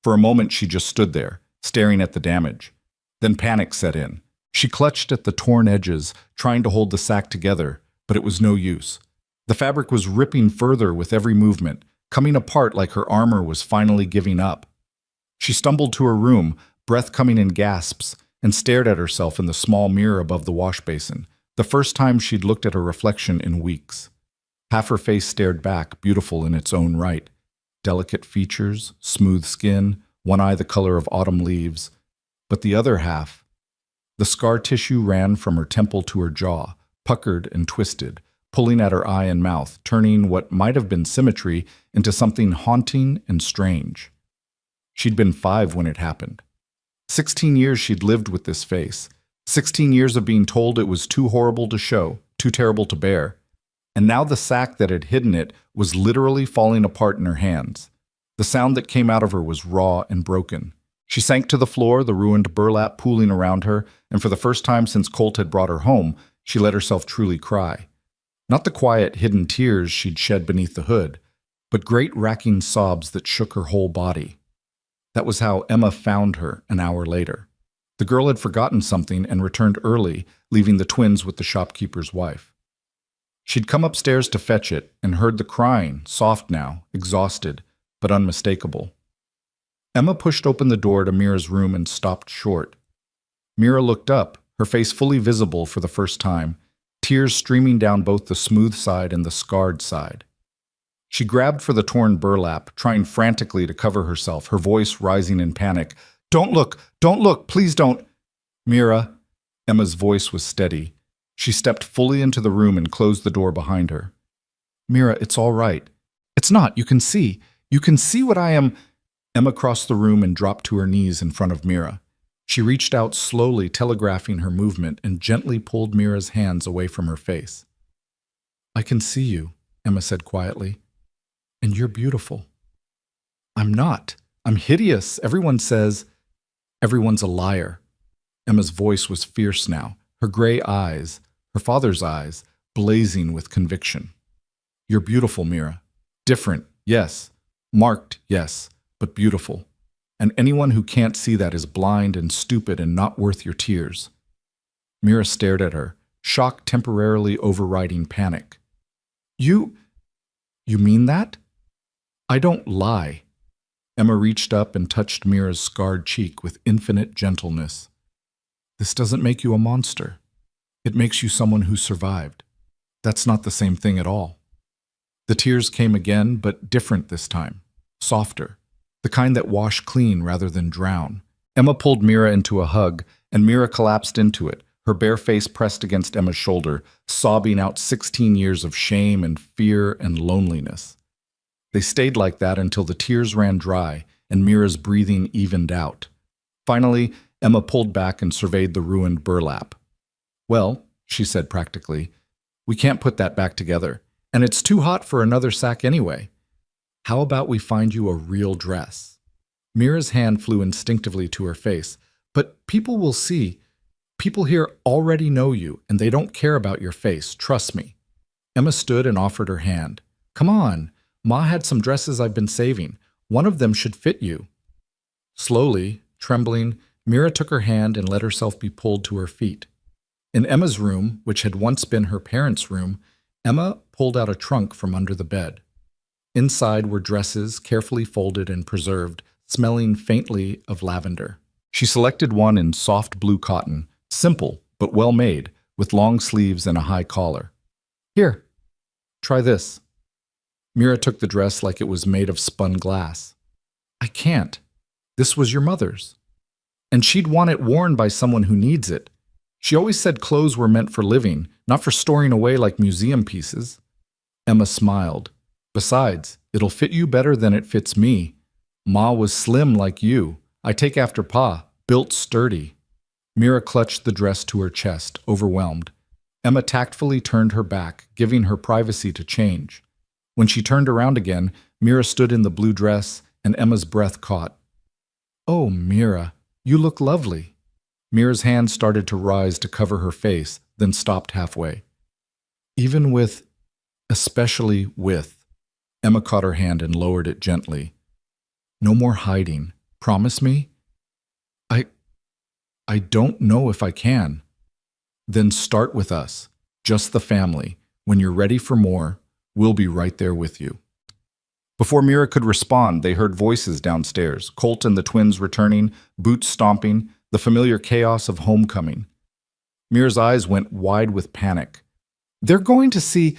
For a moment she just stood there, staring at the damage. Then panic set in. She clutched at the torn edges, trying to hold the sack together, but it was no use. The fabric was ripping further with every movement, coming apart like her armor was finally giving up. She stumbled to her room, breath coming in gasps, and stared at herself in the small mirror above the wash basin, the first time she'd looked at her reflection in weeks. Half her face stared back, beautiful in its own right. Delicate features, smooth skin, one eye the color of autumn leaves. But the other half, the scar tissue ran from her temple to her jaw, puckered and twisted, pulling at her eye and mouth, turning what might have been symmetry into something haunting and strange. She'd been 5 when it happened. 16 years she'd lived with this face. 16 years of being told it was too horrible to show, too terrible to bear. And now the sack that had hidden it was literally falling apart in her hands. The sound that came out of her was raw and broken. She sank to the floor, the ruined burlap pooling around her, and for the first time since Colt had brought her home, she let herself truly cry. Not the quiet, hidden tears she'd shed beneath the hood, but great racking sobs that shook her whole body. That was how Emma found her an hour later. The girl had forgotten something and returned early, leaving the twins with the shopkeeper's wife. She'd come upstairs to fetch it and heard the crying, soft now, exhausted, but unmistakable. Emma pushed open the door to Mira's room and stopped short. Mira looked up, her face fully visible for the first time, tears streaming down both the smooth side and the scarred side. She grabbed for the torn burlap, trying frantically to cover herself, her voice rising in panic. Don't look, please don't. Mira, Emma's voice was steady. She stepped fully into the room and closed the door behind her. Mira, it's all right. It's not, you can see. You can see what I am. Emma crossed the room and dropped to her knees in front of Mira. She reached out slowly, telegraphing her movement, and gently pulled Mira's hands away from her face. I can see you, Emma said quietly. And you're beautiful. I'm not. I'm hideous. Everyone says. Everyone's a liar. Emma's voice was fierce now, her gray eyes, her father's eyes, blazing with conviction. You're beautiful, Mira. Different, yes. Marked, yes, but beautiful. And anyone who can't see that is blind and stupid and not worth your tears. Mira stared at her, shock temporarily overriding panic. You mean that? I don't lie. Emma reached up and touched Mira's scarred cheek with infinite gentleness. This doesn't make you a monster. It makes you someone who survived. That's not the same thing at all. The tears came again, but different this time. Softer. The kind that wash clean rather than drown. Emma pulled Mira into a hug, and Mira collapsed into it, her bare face pressed against Emma's shoulder, sobbing out 16 years of shame and fear and loneliness. They stayed like that until the tears ran dry and Mira's breathing evened out. Finally, Emma pulled back and surveyed the ruined burlap. Well, she said practically, we can't put that back together, and it's too hot for another sack anyway. How about we find you a real dress? Mira's hand flew instinctively to her face. But people will see. People here already know you, and they don't care about your face, trust me. Emma stood and offered her hand. Come on, Ma had some dresses I've been saving. One of them should fit you. Slowly, trembling, Mira took her hand and let herself be pulled to her feet. In Emma's room, which had once been her parents' room, Emma pulled out a trunk from under the bed. Inside were dresses carefully folded and preserved, smelling faintly of lavender. She selected one in soft blue cotton, simple but well made, with long sleeves and a high collar. Here, try this. Mira took the dress like it was made of spun glass. I can't. This was your mother's. And she'd want it worn by someone who needs it. She always said clothes were meant for living, not for storing away like museum pieces. Emma smiled. Besides, it'll fit you better than it fits me. Ma was slim like you. I take after Pa, built sturdy. Mira clutched the dress to her chest, overwhelmed. Emma tactfully turned her back, giving her privacy to change. When she turned around again, Mira stood in the blue dress, and Emma's breath caught. Oh, Mira, you look lovely. Mira's hand started to rise to cover her face, then stopped halfway. Even with, especially with. Emma caught her hand and lowered it gently. No more hiding. Promise me? I don't know if I can. Then start with us, just the family. When you're ready for more, we'll be right there with you. Before Mira could respond, they heard voices downstairs, Colt and the twins returning, boots stomping, the familiar chaos of homecoming. Mira's eyes went wide with panic. They're going to see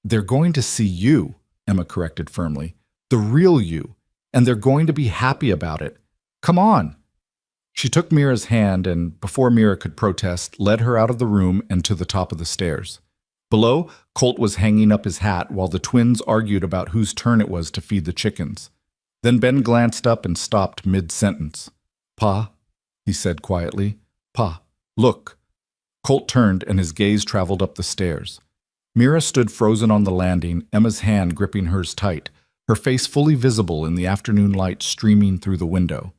you, Emma corrected firmly. The real you. And they're going to be happy about it. Come on. She took Mira's hand and, before Mira could protest, led her out of the room and to the top of the stairs. Below, Colt was hanging up his hat while the twins argued about whose turn it was to feed the chickens. Then Ben glanced up and stopped mid-sentence. Pa, he said quietly. Pa, look. Colt turned and his gaze traveled up the stairs. Mira stood frozen on the landing, Emma's hand gripping hers tight, her face fully visible in the afternoon light streaming through the window.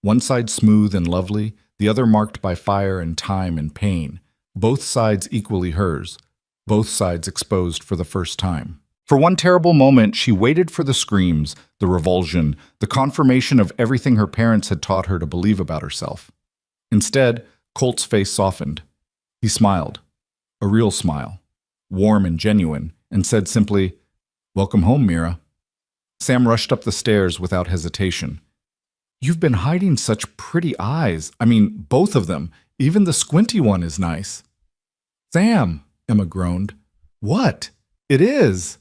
One side smooth and lovely, the other marked by fire and time and pain, both sides equally hers, both sides exposed for the first time. For one terrible moment, she waited for the screams, the revulsion, the confirmation of everything her parents had taught her to believe about herself. Instead, Colt's face softened. He smiled, a real smile, warm and genuine, and said simply, "Welcome home, Mira." Sam rushed up the stairs without hesitation. You've been hiding such pretty eyes. I mean, both of them. Even the squinty one is nice. Sam, Emma groaned. What? It is.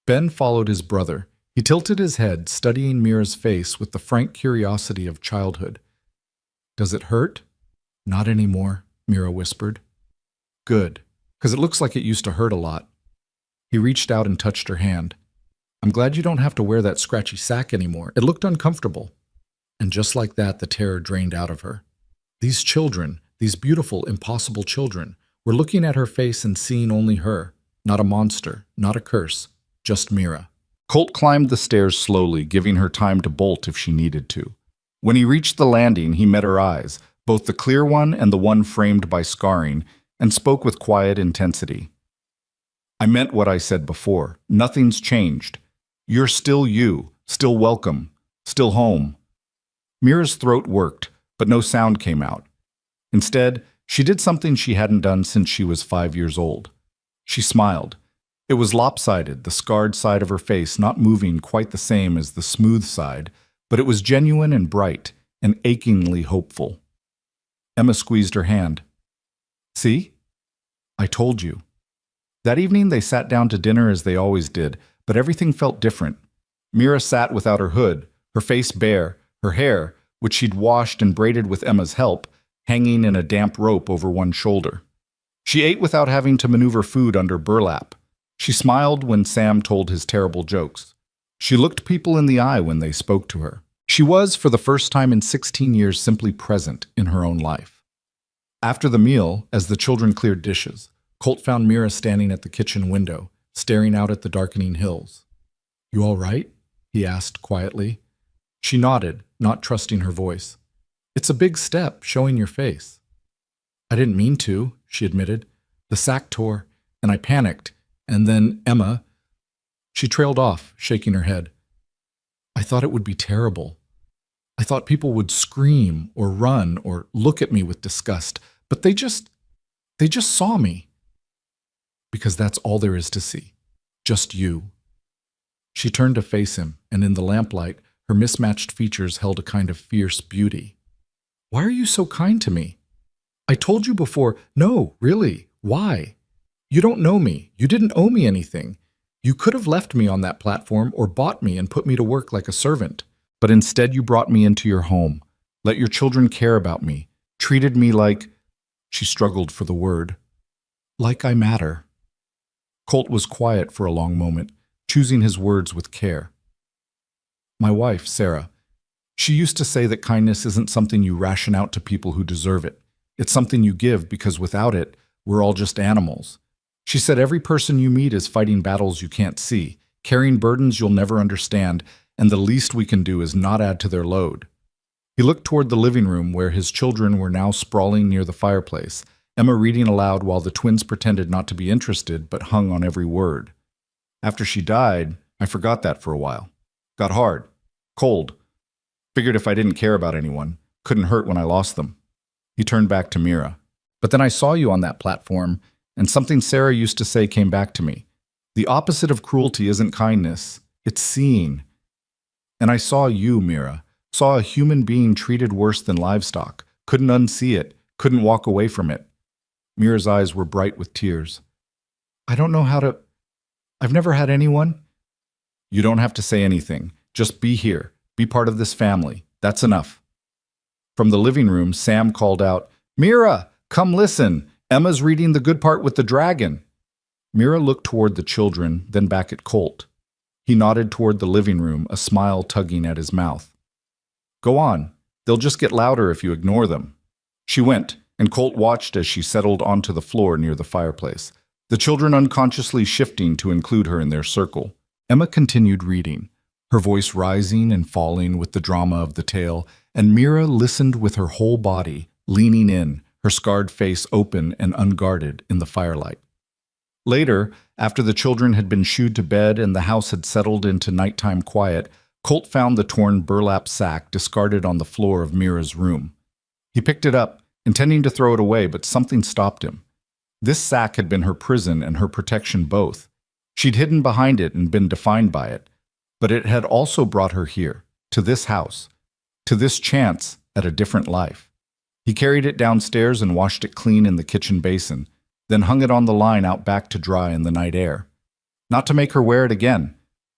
Ben followed his brother. He tilted his head, studying Mira's face with the frank curiosity of childhood. Does it hurt? Not anymore, Mira whispered. Good, because it looks like it used to hurt a lot. He reached out and touched her hand. I'm glad you don't have to wear that scratchy sack anymore. It looked uncomfortable. And just like that, the terror drained out of her. These children, these beautiful, impossible children, were looking at her face and seeing only her. Not a monster, not a curse, just Mira. Colt climbed the stairs slowly, giving her time to bolt if she needed to. When he reached the landing, he met her eyes, both the clear one and the one framed by scarring, and spoke with quiet intensity. I meant what I said before. Nothing's changed. You're still you, still welcome, still home. Mira's throat worked, but no sound came out. Instead, she did something she hadn't done since she was 5 years old. She smiled. It was lopsided, the scarred side of her face not moving quite the same as the smooth side, but it was genuine and bright and achingly hopeful. Emma squeezed her hand. See? I told you. That evening they sat down to dinner as they always did, but everything felt different. Mira sat without her hood, her face bare, her hair, which she'd washed and braided with Emma's help, hanging in a damp rope over one shoulder. She ate without having to maneuver food under burlap. She smiled when Sam told his terrible jokes. She looked people in the eye when they spoke to her. She was, for the first time in 16 years, simply present in her own life. After the meal, as the children cleared dishes, Colt found Mira standing at the kitchen window, staring out at the darkening hills. "You all right?" he asked quietly. She nodded, not trusting her voice. "It's a big step, showing your face." "I didn't mean to," she admitted. "The sack tore, and I panicked, and then Emma—" She trailed off, shaking her head. "I thought it would be terrible. I thought people would scream or run or look at me with disgust, but they just saw me. Because that's all there is to see. Just you." She turned to face him, and in the lamplight, her mismatched features held a kind of fierce beauty. "Why are you so kind to me? I told you before, no, really, why? You don't know me. You didn't owe me anything. You could have left me on that platform or bought me and put me to work like a servant. But instead you brought me into your home, let your children care about me, treated me like—" She struggled for the word. "Like I matter." Colt was quiet for a long moment, choosing his words with care. "My wife, Sarah, she used to say that kindness isn't something you ration out to people who deserve it. It's something you give because without it, we're all just animals. She said every person you meet is fighting battles you can't see, carrying burdens you'll never understand, and the least we can do is not add to their load." He looked toward the living room where his children were now sprawling near the fireplace, Emma reading aloud while the twins pretended not to be interested but hung on every word. "After she died, I forgot that for a while. Got hard. Cold. Figured if I didn't care about anyone, couldn't hurt when I lost them." He turned back to Mira. "But then I saw you on that platform, and something Sarah used to say came back to me. The opposite of cruelty isn't kindness, it's seeing. And I saw you, Mira. Saw a human being treated worse than livestock. Couldn't unsee it. Couldn't walk away from it." Mira's eyes were bright with tears. "I don't know how to... I've never had anyone..." "You don't have to say anything. Just be here. Be part of this family. That's enough." From the living room, Sam called out, "Mira, come listen. Emma's reading the good part with the dragon." Mira looked toward the children, then back at Colt. He nodded toward the living room, a smile tugging at his mouth. "Go on. They'll just get louder if you ignore them." She went, and Colt watched as she settled onto the floor near the fireplace, the children unconsciously shifting to include her in their circle. Emma continued reading, her voice rising and falling with the drama of the tale, and Mira listened with her whole body, leaning in, her scarred face open and unguarded in the firelight. Later, after the children had been shooed to bed and the house had settled into nighttime quiet, Colt found the torn burlap sack discarded on the floor of Mira's room. He picked it up, intending to throw it away, but something stopped him. This sack had been her prison and her protection both. She'd hidden behind it and been defined by it, but it had also brought her here, to this house, to this chance at a different life. He carried it downstairs and washed it clean in the kitchen basin, then hung it on the line out back to dry in the night air. Not to make her wear it again,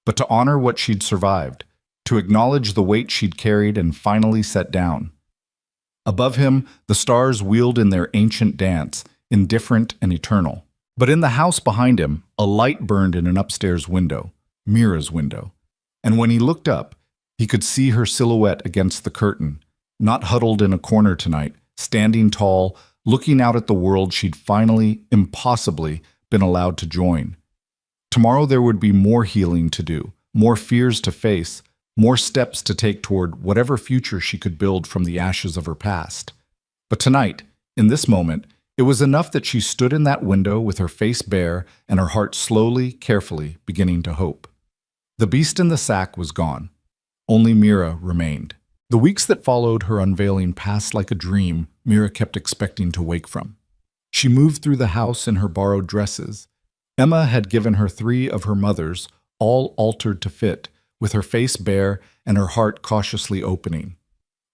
but to honor what she'd survived, to acknowledge the weight she'd carried and finally set down. Above him, the stars wheeled in their ancient dance, indifferent and eternal. But in the house behind him, a light burned in an upstairs window, Mira's window. And when he looked up, he could see her silhouette against the curtain, not huddled in a corner tonight, standing tall, looking out at the world she'd finally, impossibly, been allowed to join. Tomorrow there would be more healing to do, more fears to face, more steps to take toward whatever future she could build from the ashes of her past. But tonight, in this moment, it was enough that she stood in that window with her face bare and her heart slowly, carefully beginning to hope. The beast in the sack was gone. Only Mira remained. The weeks that followed her unveiling passed like a dream Mira kept expecting to wake from. She moved through the house in her borrowed dresses. Emma had given her 3 of her mother's, all altered to fit, with her face bare and her heart cautiously opening.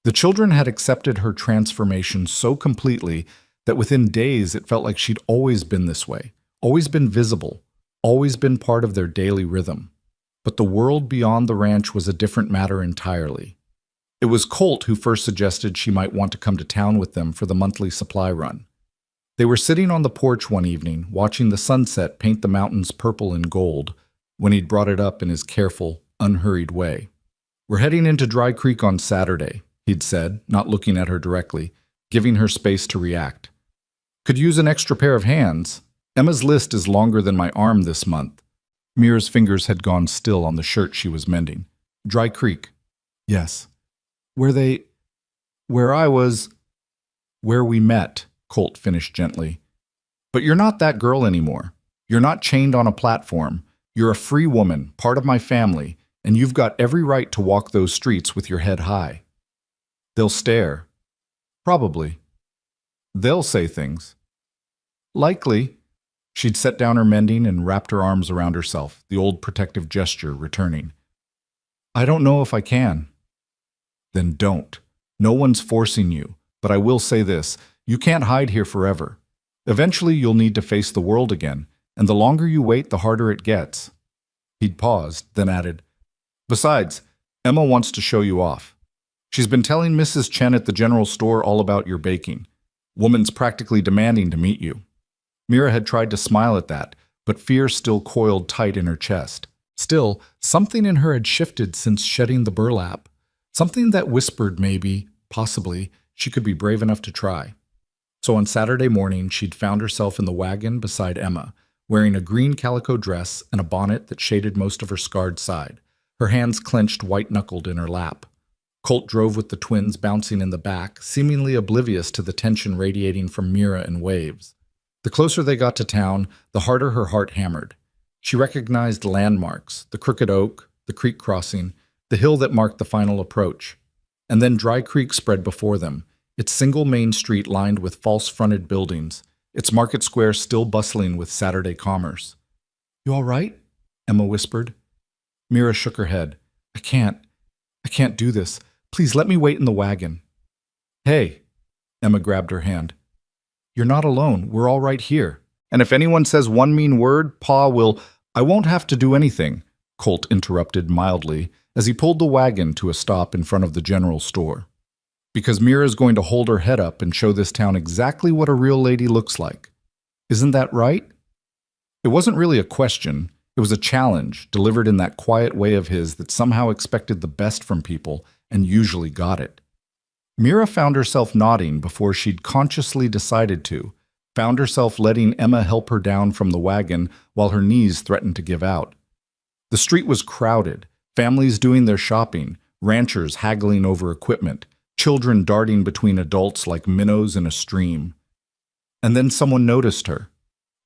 The children had accepted her transformation so completely that within days it felt like she'd always been this way, always been visible, always been part of their daily rhythm. But the world beyond the ranch was a different matter entirely. It was Colt who first suggested she might want to come to town with them for the monthly supply run. They were sitting on the porch one evening, watching the sunset paint the mountains purple and gold, when he'd brought it up in his careful, unhurried way. "We're heading into Dry Creek on Saturday," he'd said, not looking at her directly, giving her space to react. "Could use an extra pair of hands. Emma's list is longer than my arm this month." Mira's fingers had gone still on the shirt she was mending. "Dry Creek." "Yes." Where we met," Colt finished gently. "But you're not that girl anymore. You're not chained on a platform. You're a free woman, part of my family, and you've got every right to walk those streets with your head high." "They'll stare." "Probably." "They'll say things." "Likely." She'd set down her mending and wrapped her arms around herself, the old protective gesture returning. "I don't know if I can." "Then don't. No one's forcing you, but I will say this, you can't hide here forever. Eventually you'll need to face the world again, and the longer you wait, the harder it gets." He'd paused, then added, "Besides, Emma wants to show you off. She's been telling Mrs. Chen at the general store all about your baking. Woman's practically demanding to meet you." Mira had tried to smile at that, but fear still coiled tight in her chest. Still, something in her had shifted since shedding the burlap. Something that whispered maybe, possibly, she could be brave enough to try. So on Saturday morning, she'd found herself in the wagon beside Emma, wearing a green calico dress and a bonnet that shaded most of her scarred side, her hands clenched white-knuckled in her lap. Colt drove with the twins bouncing in the back, seemingly oblivious to the tension radiating from Mira in waves. The closer they got to town, the harder her heart hammered. She recognized landmarks, the crooked oak, the creek crossing, the hill that marked the final approach. And then Dry Creek spread before them, its single main street lined with false-fronted buildings, its market square still bustling with Saturday commerce. "You all right?" Emma whispered. Mira shook her head. I can't do this. Please let me wait in the wagon." "Hey," Emma grabbed her hand. "You're not alone. We're all right here. And if anyone says one mean word, Pa will—" "I won't have to do anything," Colt interrupted mildly as he pulled the wagon to a stop in front of the general store. "Because Mira's going to hold her head up and show this town exactly what a real lady looks like. Isn't that right?" It wasn't really a question. It was a challenge, delivered in that quiet way of his that somehow expected the best from people and usually got it. Mira found herself nodding before she'd consciously decided to, found herself letting Emma help her down from the wagon while her knees threatened to give out. The street was crowded, families doing their shopping, ranchers haggling over equipment, children darting between adults like minnows in a stream. And then someone noticed her.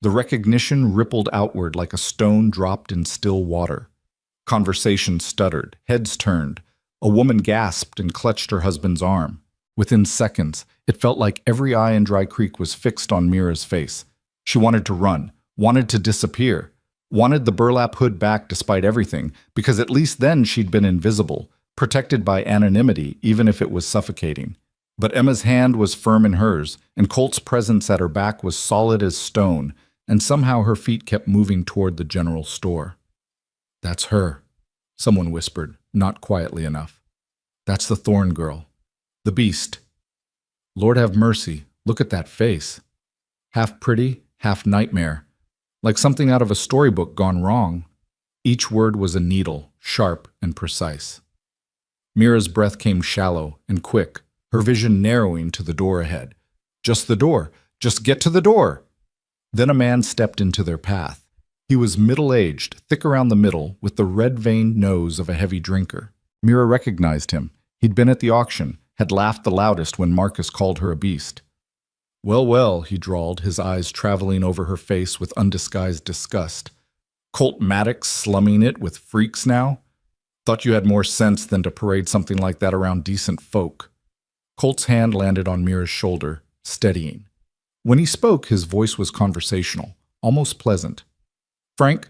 The recognition rippled outward like a stone dropped in still water. Conversation stuttered, heads turned. A woman gasped and clutched her husband's arm. Within seconds, it felt like every eye in Dry Creek was fixed on Mira's face. She wanted to run, wanted to disappear, wanted the burlap hood back despite everything, because at least then she'd been invisible, protected by anonymity even if it was suffocating. But Emma's hand was firm in hers, and Colt's presence at her back was solid as stone, and somehow her feet kept moving toward the general store. "That's her," someone whispered, not quietly enough. "That's the Thorn girl. The beast. Lord have mercy, look at that face. Half pretty, half nightmare. Like something out of a storybook gone wrong." Each word was a needle, sharp and precise. Mira's breath came shallow and quick, her vision narrowing to the door ahead. Just the door. Just get to the door. Then a man stepped into their path. He was middle-aged, thick around the middle, with the red-veined nose of a heavy drinker. Mira recognized him. He'd been at the auction, had laughed the loudest when Marcus called her a beast. "Well, well," he drawled, his eyes traveling over her face with undisguised disgust. "Colt Maddox slumming it with freaks now? Thought you had more sense than to parade something like that around decent folk." Colt's hand landed on Mira's shoulder, steadying. When he spoke, his voice was conversational, almost pleasant. "Frank,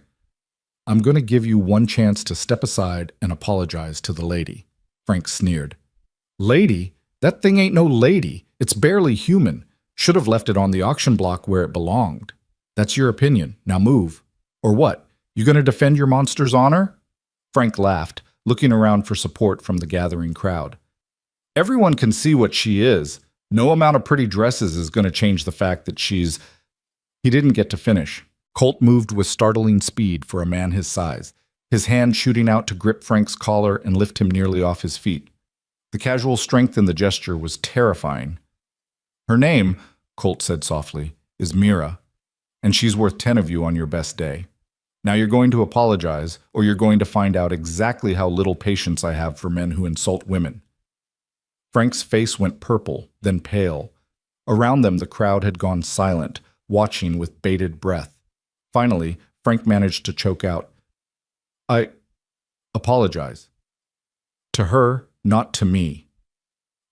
I'm going to give you one chance to step aside and apologize to the lady." Frank sneered. "Lady? That thing ain't no lady. It's barely human. Should have left it on the auction block where it belonged. That's your opinion. Now move. Or what? You going to defend your monster's honor?" Frank laughed, looking around for support from the gathering crowd. "Everyone can see what she is. No amount of pretty dresses is going to change the fact that she's—" He didn't get to finish. Colt moved with startling speed for a man his size, his hand shooting out to grip Frank's collar and lift him nearly off his feet. The casual strength in the gesture was terrifying. "Her name," Colt said softly, "is Mira, and she's worth 10 of you on your best day. Now you're going to apologize, or you're going to find out exactly how little patience I have for men who insult women." Frank's face went purple, then pale. Around them the crowd had gone silent, watching with bated breath. Finally, Frank managed to choke out, "I apologize. To her, not to me."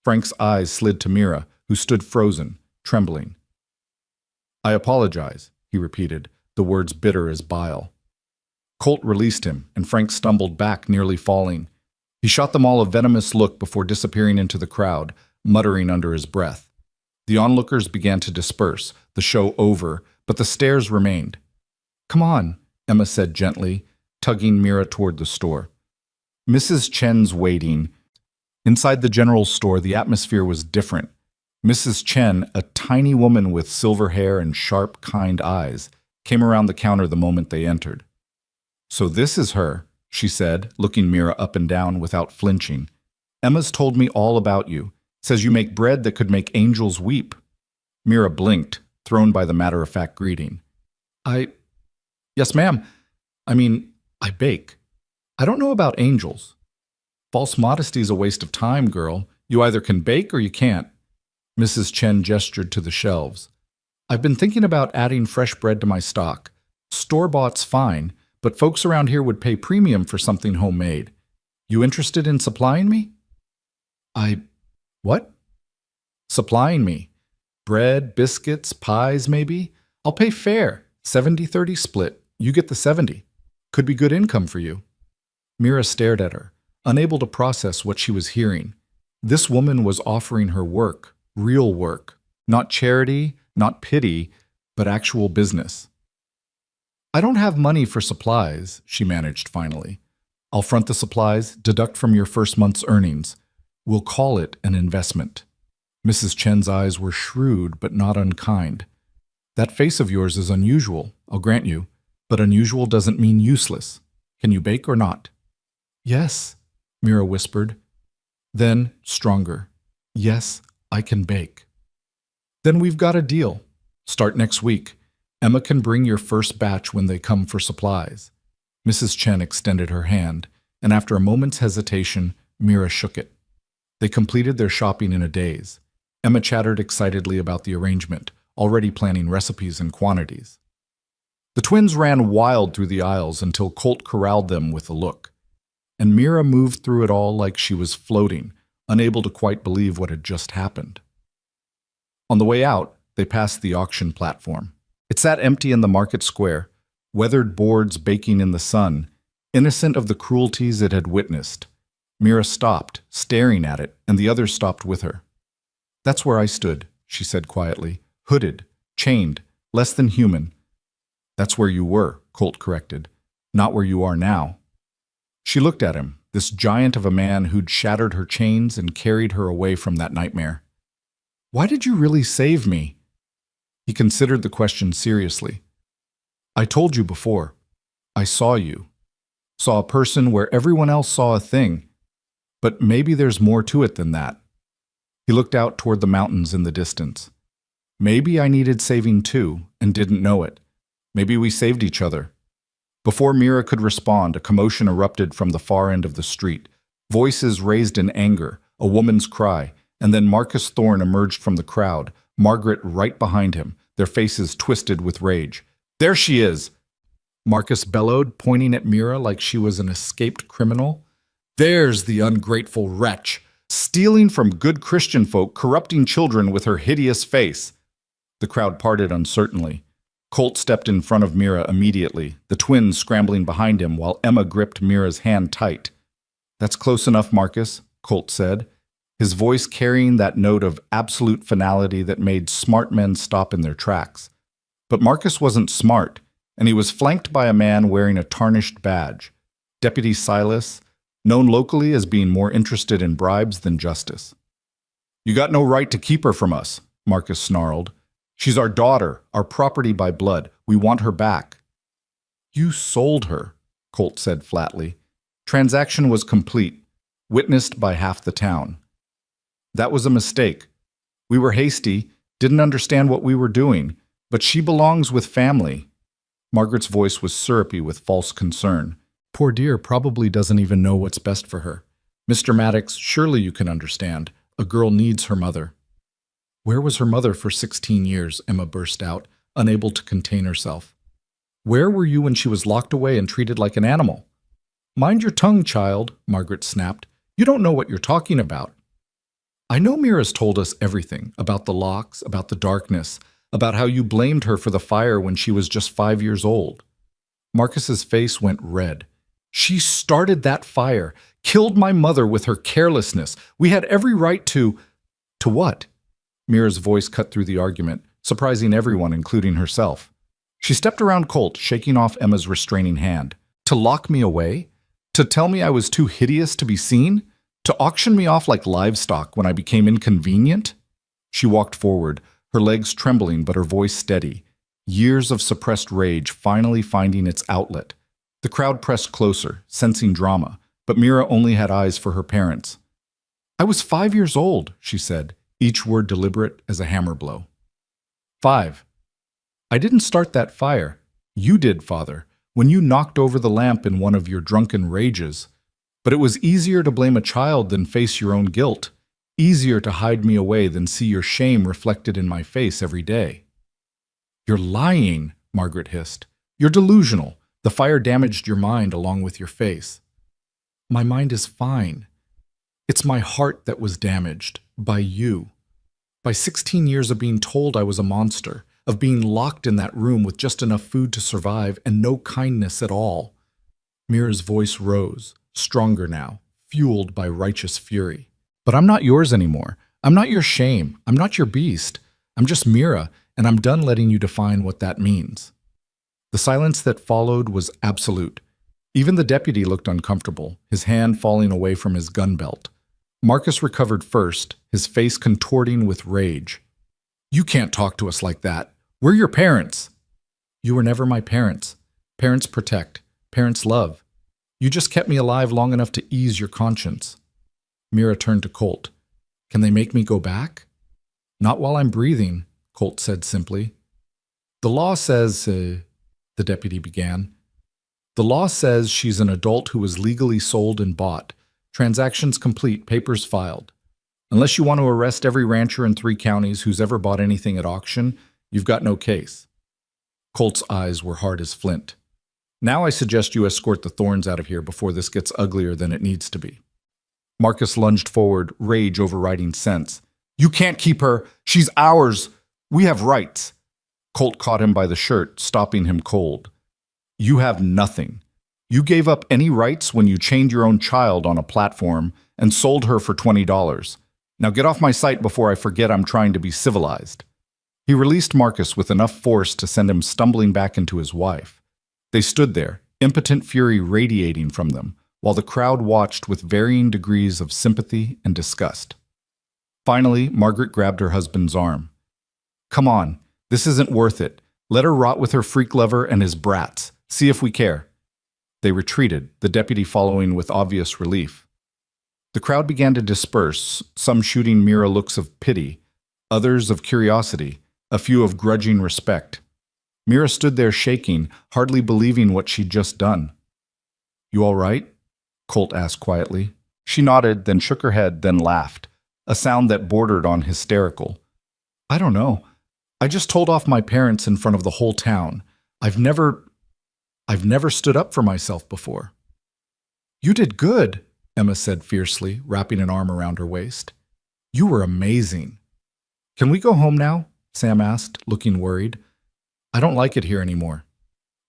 Frank's eyes slid to Mira, who stood frozen, trembling. "I apologize," he repeated, the words bitter as bile. Colt released him, and Frank stumbled back, nearly falling. He shot them all a venomous look before disappearing into the crowd, muttering under his breath. The onlookers began to disperse, the show over, but the stares remained. "Come on," Emma said gently, tugging Mira toward the store. Mrs. Chen's waiting. Inside the general store, the atmosphere was different. Mrs. Chen, a tiny woman with silver hair and sharp, kind eyes, came around the counter the moment they entered. "So this is her," she said, looking Mira up and down without flinching. "Emma's told me all about you. Says you make bread that could make angels weep." Mira blinked, thrown by the matter-of-fact greeting. Yes, ma'am. I bake. I don't know about angels." "False modesty's a waste of time, girl. You either can bake or you can't." Mrs. Chen gestured to the shelves. "I've been thinking about adding fresh bread to my stock. Store-bought's fine, but folks around here would pay premium for something homemade. You interested in supplying me?" What?" "Supplying me. Bread, biscuits, pies, maybe. I'll pay fair, 70-30 split. You get the 70. Could be good income for you." Mira stared at her, unable to process what she was hearing. This woman was offering her work, real work, not charity, not pity, but actual business. "I don't have money for supplies," she managed finally. "I'll front the supplies, deduct from your first month's earnings. We'll call it an investment." Mrs. Chen's eyes were shrewd but not unkind. "That face of yours is unusual, I'll grant you, but unusual doesn't mean useless. Can you bake or not?" "Yes," Mira whispered. Then, stronger, "Yes, I can bake." "Then we've got a deal. Start next week. Emma can bring your first batch when they come for supplies." Mrs. Chen extended her hand, and after a moment's hesitation, Mira shook it. They completed their shopping in a daze. Emma chattered excitedly about the arrangement, already planning recipes and quantities. The twins ran wild through the aisles until Colt corralled them with a look. And Mira moved through it all like she was floating, unable to quite believe what had just happened. On the way out, they passed the auction platform. It sat empty in the market square, weathered boards baking in the sun, innocent of the cruelties it had witnessed. Mira stopped, staring at it, and the others stopped with her. "That's where I stood," she said quietly, "hooded, chained, less than human." "That's where you were," Colt corrected, "not where you are now." She looked at him, this giant of a man who'd shattered her chains and carried her away from that nightmare. "Why did you really save me?" He considered the question seriously. "I told you before. I saw you. Saw a person where everyone else saw a thing. But maybe there's more to it than that." He looked out toward the mountains in the distance. "Maybe I needed saving too, and didn't know it. Maybe we saved each other. Before Mira could respond, a commotion erupted from the far end of the street. Voices raised in anger, a woman's cry, and then Marcus Thorne emerged from the crowd, Margaret right behind him, their faces twisted with rage. "There she is!" Marcus bellowed, pointing at Mira like she was an escaped criminal. "There's the ungrateful wretch, stealing from good Christian folk, corrupting children with her hideous face." The crowd parted uncertainly. Colt stepped in front of Mira immediately, the twins scrambling behind him while Emma gripped Mira's hand tight. "That's close enough, Marcus," Colt said, his voice carrying that note of absolute finality that made smart men stop in their tracks. But Marcus wasn't smart, and he was flanked by a man wearing a tarnished badge, Deputy Silas, known locally as being more interested in bribes than justice. "You got no right to keep her from us," Marcus snarled. "She's our daughter, our property by blood. We want her back." "You sold her," Colt said flatly. "Transaction was complete, witnessed by half the town." "That was a mistake. We were hasty, didn't understand what we were doing, but she belongs with family." Margaret's voice was syrupy with false concern. "Poor dear probably doesn't even know what's best for her. Mr. Maddox, surely you can understand. A girl needs her mother." "Where was her mother for 16 years?" Emma burst out, unable to contain herself. "Where were you when she was locked away and treated like an animal?" "Mind your tongue, child," Margaret snapped. "You don't know what you're talking about." "I know Mira's told us everything, about the locks, about the darkness, about how you blamed her for the fire when she was just 5 years old." Marcus's face went red. "She started that fire, killed my mother with her carelessness. We had every right to—" "To what?" Mira's voice cut through the argument, surprising everyone, including herself. She stepped around Colt, shaking off Emma's restraining hand. "To lock me away? To tell me I was too hideous to be seen? To auction me off like livestock when I became inconvenient?" She walked forward, her legs trembling but her voice steady. Years of suppressed rage finally finding its outlet. The crowd pressed closer, sensing drama, but Mira only had eyes for her parents. "I was 5 years old," she said, each word deliberate as a hammer blow. 5. "I didn't start that fire. You did, Father, when you knocked over the lamp in one of your drunken rages. But it was easier to blame a child than face your own guilt. Easier to hide me away than see your shame reflected in my face every day." "You're lying," Margaret hissed. "You're delusional. The fire damaged your mind along with your face." "My mind is fine. It's my heart that was damaged. By you. By 16 years of being told I was a monster, of being locked in that room with just enough food to survive and no kindness at all." Mira's voice rose, stronger now, fueled by righteous fury. "But I'm not yours anymore. I'm not your shame. I'm not your beast. I'm just Mira, and I'm done letting you define what that means." The silence that followed was absolute. Even the deputy looked uncomfortable, his hand falling away from his gun belt. Marcus recovered first, his face contorting with rage. "You can't talk to us like that. We're your parents." "You were never my parents. Parents protect. Parents love. You just kept me alive long enough to ease your conscience." Mira turned to Colt. "Can they make me go back?" "Not while I'm breathing," Colt said simply. "The law says," the deputy began. "The law says she's an adult who was legally sold and bought. Transactions complete, papers filed. Unless you want to arrest every rancher in 3 counties who's ever bought anything at auction, you've got no case." Colt's eyes were hard as flint. "Now I suggest you escort the Thorns out of here before this gets uglier than it needs to be." Marcus lunged forward, rage overriding sense. "You can't keep her. She's ours. We have rights." Colt caught him by the shirt, stopping him cold. "You have nothing. You gave up any rights when you chained your own child on a platform and sold her for $20. Now get off my sight before I forget I'm trying to be civilized." He released Marcus with enough force to send him stumbling back into his wife. They stood there, impotent fury radiating from them, while the crowd watched with varying degrees of sympathy and disgust. Finally, Margaret grabbed her husband's arm. "Come on, this isn't worth it. Let her rot with her freak lover and his brats. See if we care." They retreated, the deputy following with obvious relief. The crowd began to disperse, some shooting Mira looks of pity, others of curiosity, a few of grudging respect. Mira stood there shaking, hardly believing what she'd just done. You all right? Colt asked quietly. She nodded, then shook her head, then laughed, a sound that bordered on hysterical. I don't know. I just told off my parents in front of the whole town. I've never stood up for myself before. You did good, Emma said fiercely, wrapping an arm around her waist. You were amazing. Can we go home now? Sam asked, looking worried. I don't like it here anymore.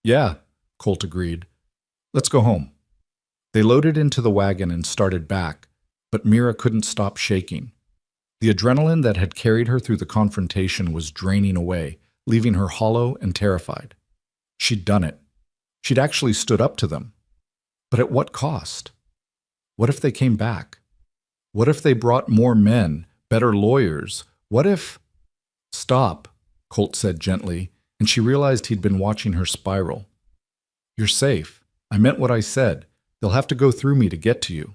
Yeah, Colt agreed. Let's go home. They loaded into the wagon and started back, but Mira couldn't stop shaking. The adrenaline that had carried her through the confrontation was draining away, leaving her hollow and terrified. She'd done it. She'd actually stood up to them. But at what cost? What if they came back? What if they brought more men, better lawyers? What if... Stop, Colt said gently, and she realized he'd been watching her spiral. You're safe. I meant what I said. They'll have to go through me to get to you.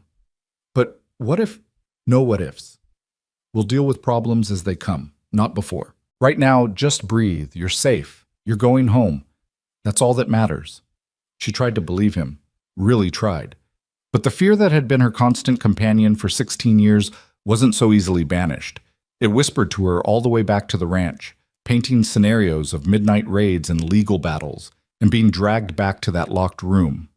But what if... No what ifs. We'll deal with problems as they come, not before. Right now, just breathe. You're safe. You're going home. That's all that matters. She tried to believe him. Really tried. But the fear that had been her constant companion for 16 years wasn't so easily banished. It whispered to her all the way back to the ranch, painting scenarios of midnight raids and legal battles, and being dragged back to that locked room.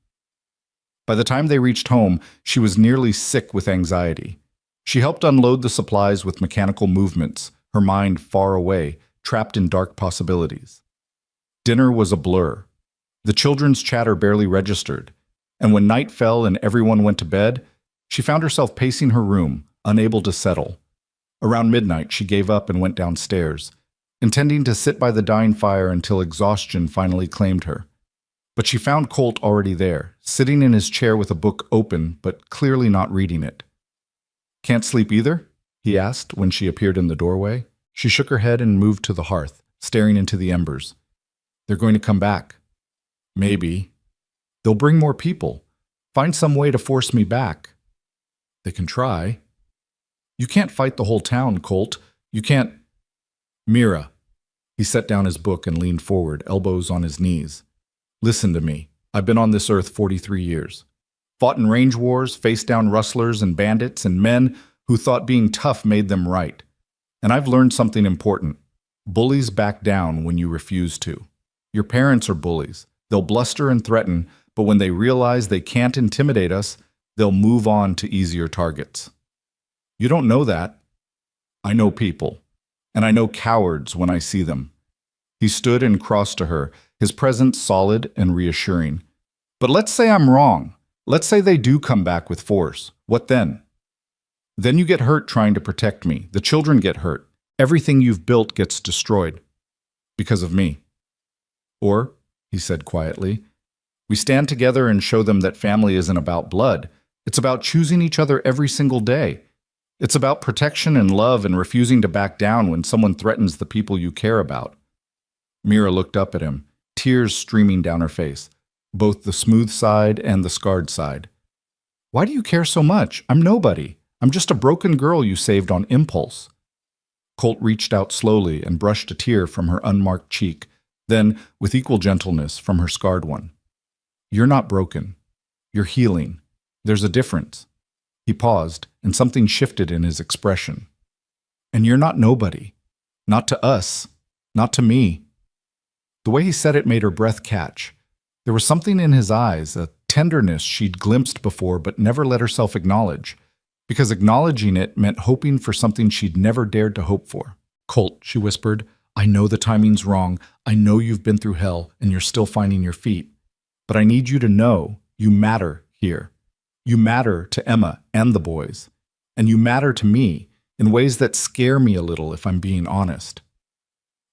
By the time they reached home, she was nearly sick with anxiety. She helped unload the supplies with mechanical movements, her mind far away, trapped in dark possibilities. Dinner was a blur. The children's chatter barely registered, and when night fell and everyone went to bed, she found herself pacing her room, unable to settle. Around midnight, she gave up and went downstairs, intending to sit by the dying fire until exhaustion finally claimed her. But she found Colt already there, sitting in his chair with a book open, but clearly not reading it. Can't sleep either? He asked when she appeared in the doorway. She shook her head and moved to the hearth, staring into the embers. They're going to come back. Maybe. They'll bring more people. Find some way to force me back. They can try. You can't fight the whole town, Colt. You can't... Mira. He set down his book and leaned forward, elbows on his knees. Listen to me. I've been on this earth 43 years. Fought in range wars, faced down rustlers and bandits and men who thought being tough made them right. And I've learned something important. Bullies back down when you refuse to. Your parents are bullies. They'll bluster and threaten, but when they realize they can't intimidate us, they'll move on to easier targets. You don't know that. I know people, and I know cowards when I see them. He stood and crossed to her, his presence solid and reassuring. But let's say I'm wrong. Let's say they do come back with force. What then? Then you get hurt trying to protect me. The children get hurt. Everything you've built gets destroyed. Because of me. Or, he said quietly, we stand together and show them that family isn't about blood. It's about choosing each other every single day. It's about protection and love and refusing to back down when someone threatens the people you care about. Mira looked up at him, tears streaming down her face, both the smooth side and the scarred side. Why do you care so much? I'm nobody. I'm just a broken girl you saved on impulse. Colt reached out slowly and brushed a tear from her unmarked cheek, then, with equal gentleness, from her scarred one. You're not broken. You're healing. There's a difference. He paused, and something shifted in his expression. And you're not nobody. Not to us. Not to me. The way he said it made her breath catch. There was something in his eyes, a tenderness she'd glimpsed before but never let herself acknowledge, because acknowledging it meant hoping for something she'd never dared to hope for. Colt, she whispered, I know the timing's wrong. I know you've been through hell and you're still finding your feet. But I need you to know you matter here. You matter to Emma and the boys. And you matter to me in ways that scare me a little if I'm being honest.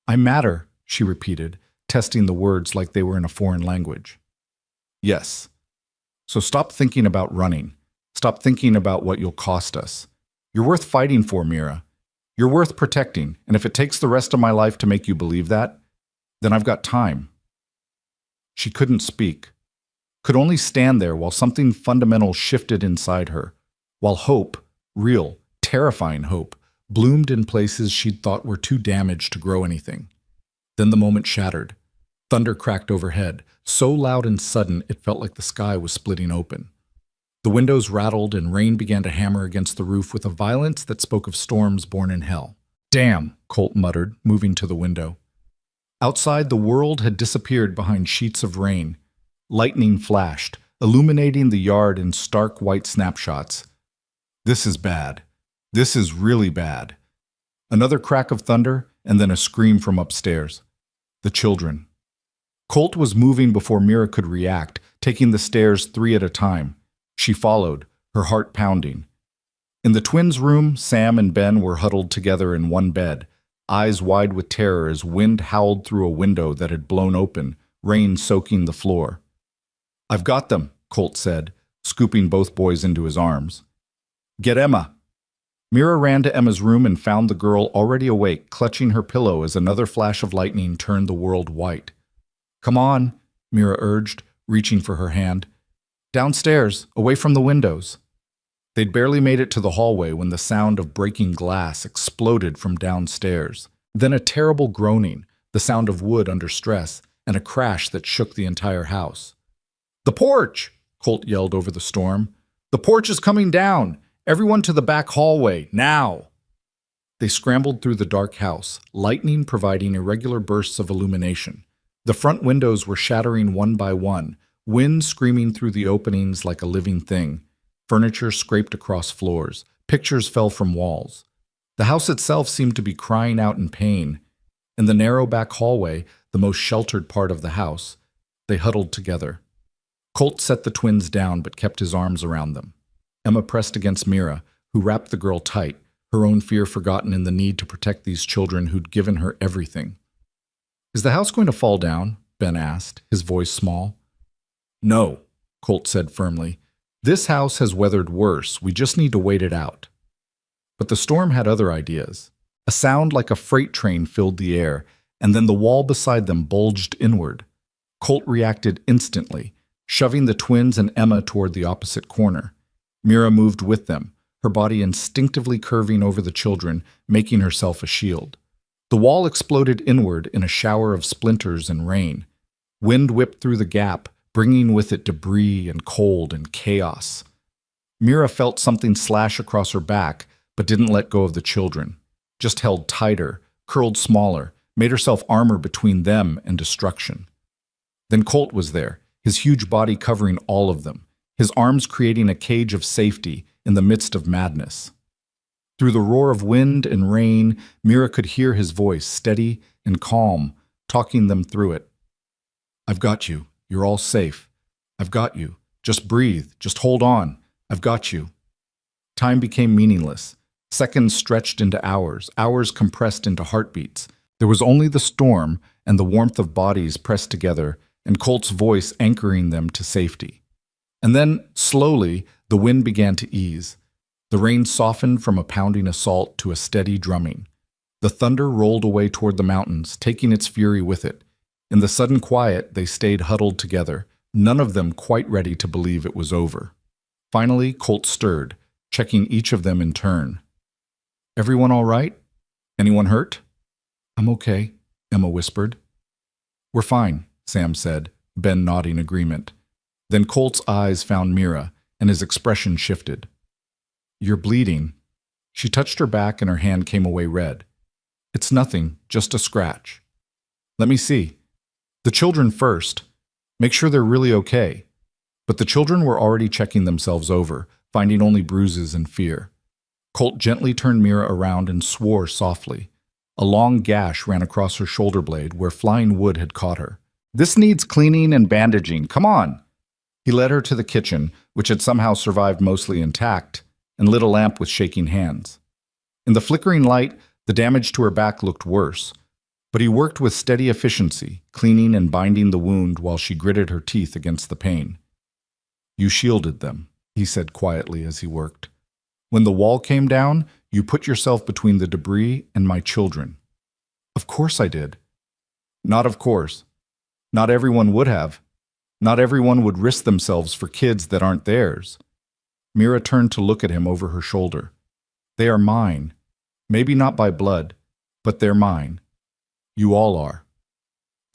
I matter, she repeated, testing the words like they were in a foreign language. Yes. So stop thinking about running. Stop thinking about what you'll cost us. You're worth fighting for, Mira. You're worth protecting, and if it takes the rest of my life to make you believe that, then I've got time. She couldn't speak, could only stand there while something fundamental shifted inside her, while hope, real, terrifying hope, bloomed in places she'd thought were too damaged to grow anything. Then the moment shattered. Thunder cracked overhead, so loud and sudden it felt like the sky was splitting open. The windows rattled and rain began to hammer against the roof with a violence that spoke of storms born in hell. "Damn," Colt muttered, moving to the window. Outside, the world had disappeared behind sheets of rain. Lightning flashed, illuminating the yard in stark white snapshots. This is bad. This is really bad. Another crack of thunder, and then a scream from upstairs. The children. Colt was moving before Mira could react, taking the stairs 3 at a time. She followed, her heart pounding. In the twins' room, Sam and Ben were huddled together in one bed, eyes wide with terror as wind howled through a window that had blown open, rain soaking the floor. "I've got them," Colt said, scooping both boys into his arms. "Get Emma." Mira ran to Emma's room and found the girl already awake, clutching her pillow as another flash of lightning turned the world white. "Come on," Mira urged, reaching for her hand. "Downstairs, away from the windows." They'd barely made it to the hallway when the sound of breaking glass exploded from downstairs. Then a terrible groaning, the sound of wood under stress, and a crash that shook the entire house. "The porch!" Colt yelled over the storm. "The porch is coming down! Everyone to the back hallway, now!" They scrambled through the dark house, lightning providing irregular bursts of illumination. The front windows were shattering one by one, wind screaming through the openings like a living thing. Furniture scraped across floors. Pictures fell from walls. The house itself seemed to be crying out in pain. In the narrow back hallway, the most sheltered part of the house, they huddled together. Colt set the twins down but kept his arms around them. Emma pressed against Mira, who wrapped the girl tight, her own fear forgotten in the need to protect these children who'd given her everything. "Is the house going to fall down?" Ben asked, his voice small. "No," Colt said firmly. "This house has weathered worse. We just need to wait it out." But the storm had other ideas. A sound like a freight train filled the air, and then the wall beside them bulged inward. Colt reacted instantly, shoving the twins and Emma toward the opposite corner. Mira moved with them, her body instinctively curving over the children, making herself a shield. The wall exploded inward in a shower of splinters and rain. Wind whipped through the gap, bringing with it debris and cold and chaos. Mira felt something slash across her back, but didn't let go of the children. Just held tighter, curled smaller, made herself armor between them and destruction. Then Colt was there, his huge body covering all of them, his arms creating a cage of safety in the midst of madness. Through the roar of wind and rain, Mira could hear his voice, steady and calm, talking them through it. "I've got you. You're all safe. I've got you. Just breathe. Just hold on. I've got you." Time became meaningless. Seconds stretched into hours, hours compressed into heartbeats. There was only the storm and the warmth of bodies pressed together, and Colt's voice anchoring them to safety. And then, slowly, the wind began to ease. The rain softened from a pounding assault to a steady drumming. The thunder rolled away toward the mountains, taking its fury with it. In the sudden quiet, they stayed huddled together, none of them quite ready to believe it was over. Finally, Colt stirred, checking each of them in turn. "Everyone all right? Anyone hurt?" "I'm okay," Emma whispered. "We're fine," Sam said, Ben nodding agreement. Then Colt's eyes found Mira, and his expression shifted. "You're bleeding." She touched her back and her hand came away red. "It's nothing, just a scratch." "Let me see." "The children first. Make sure they're really okay." But the children were already checking themselves over, finding only bruises and fear. Colt gently turned Mira around and swore softly. A long gash ran across her shoulder blade where flying wood had caught her. "This needs cleaning and bandaging. Come on." He led her to the kitchen, which had somehow survived mostly intact, and lit a lamp with shaking hands. In the flickering light, the damage to her back looked worse. But he worked with steady efficiency, cleaning and binding the wound while she gritted her teeth against the pain. "You shielded them," he said quietly as he worked. "When the wall came down, you put yourself between the debris and my children." "Of course I did." "Not of course. Not everyone would have. Not everyone would risk themselves for kids that aren't theirs." Mira turned to look at him over her shoulder. "They are mine. Maybe not by blood, but they're mine. You all are."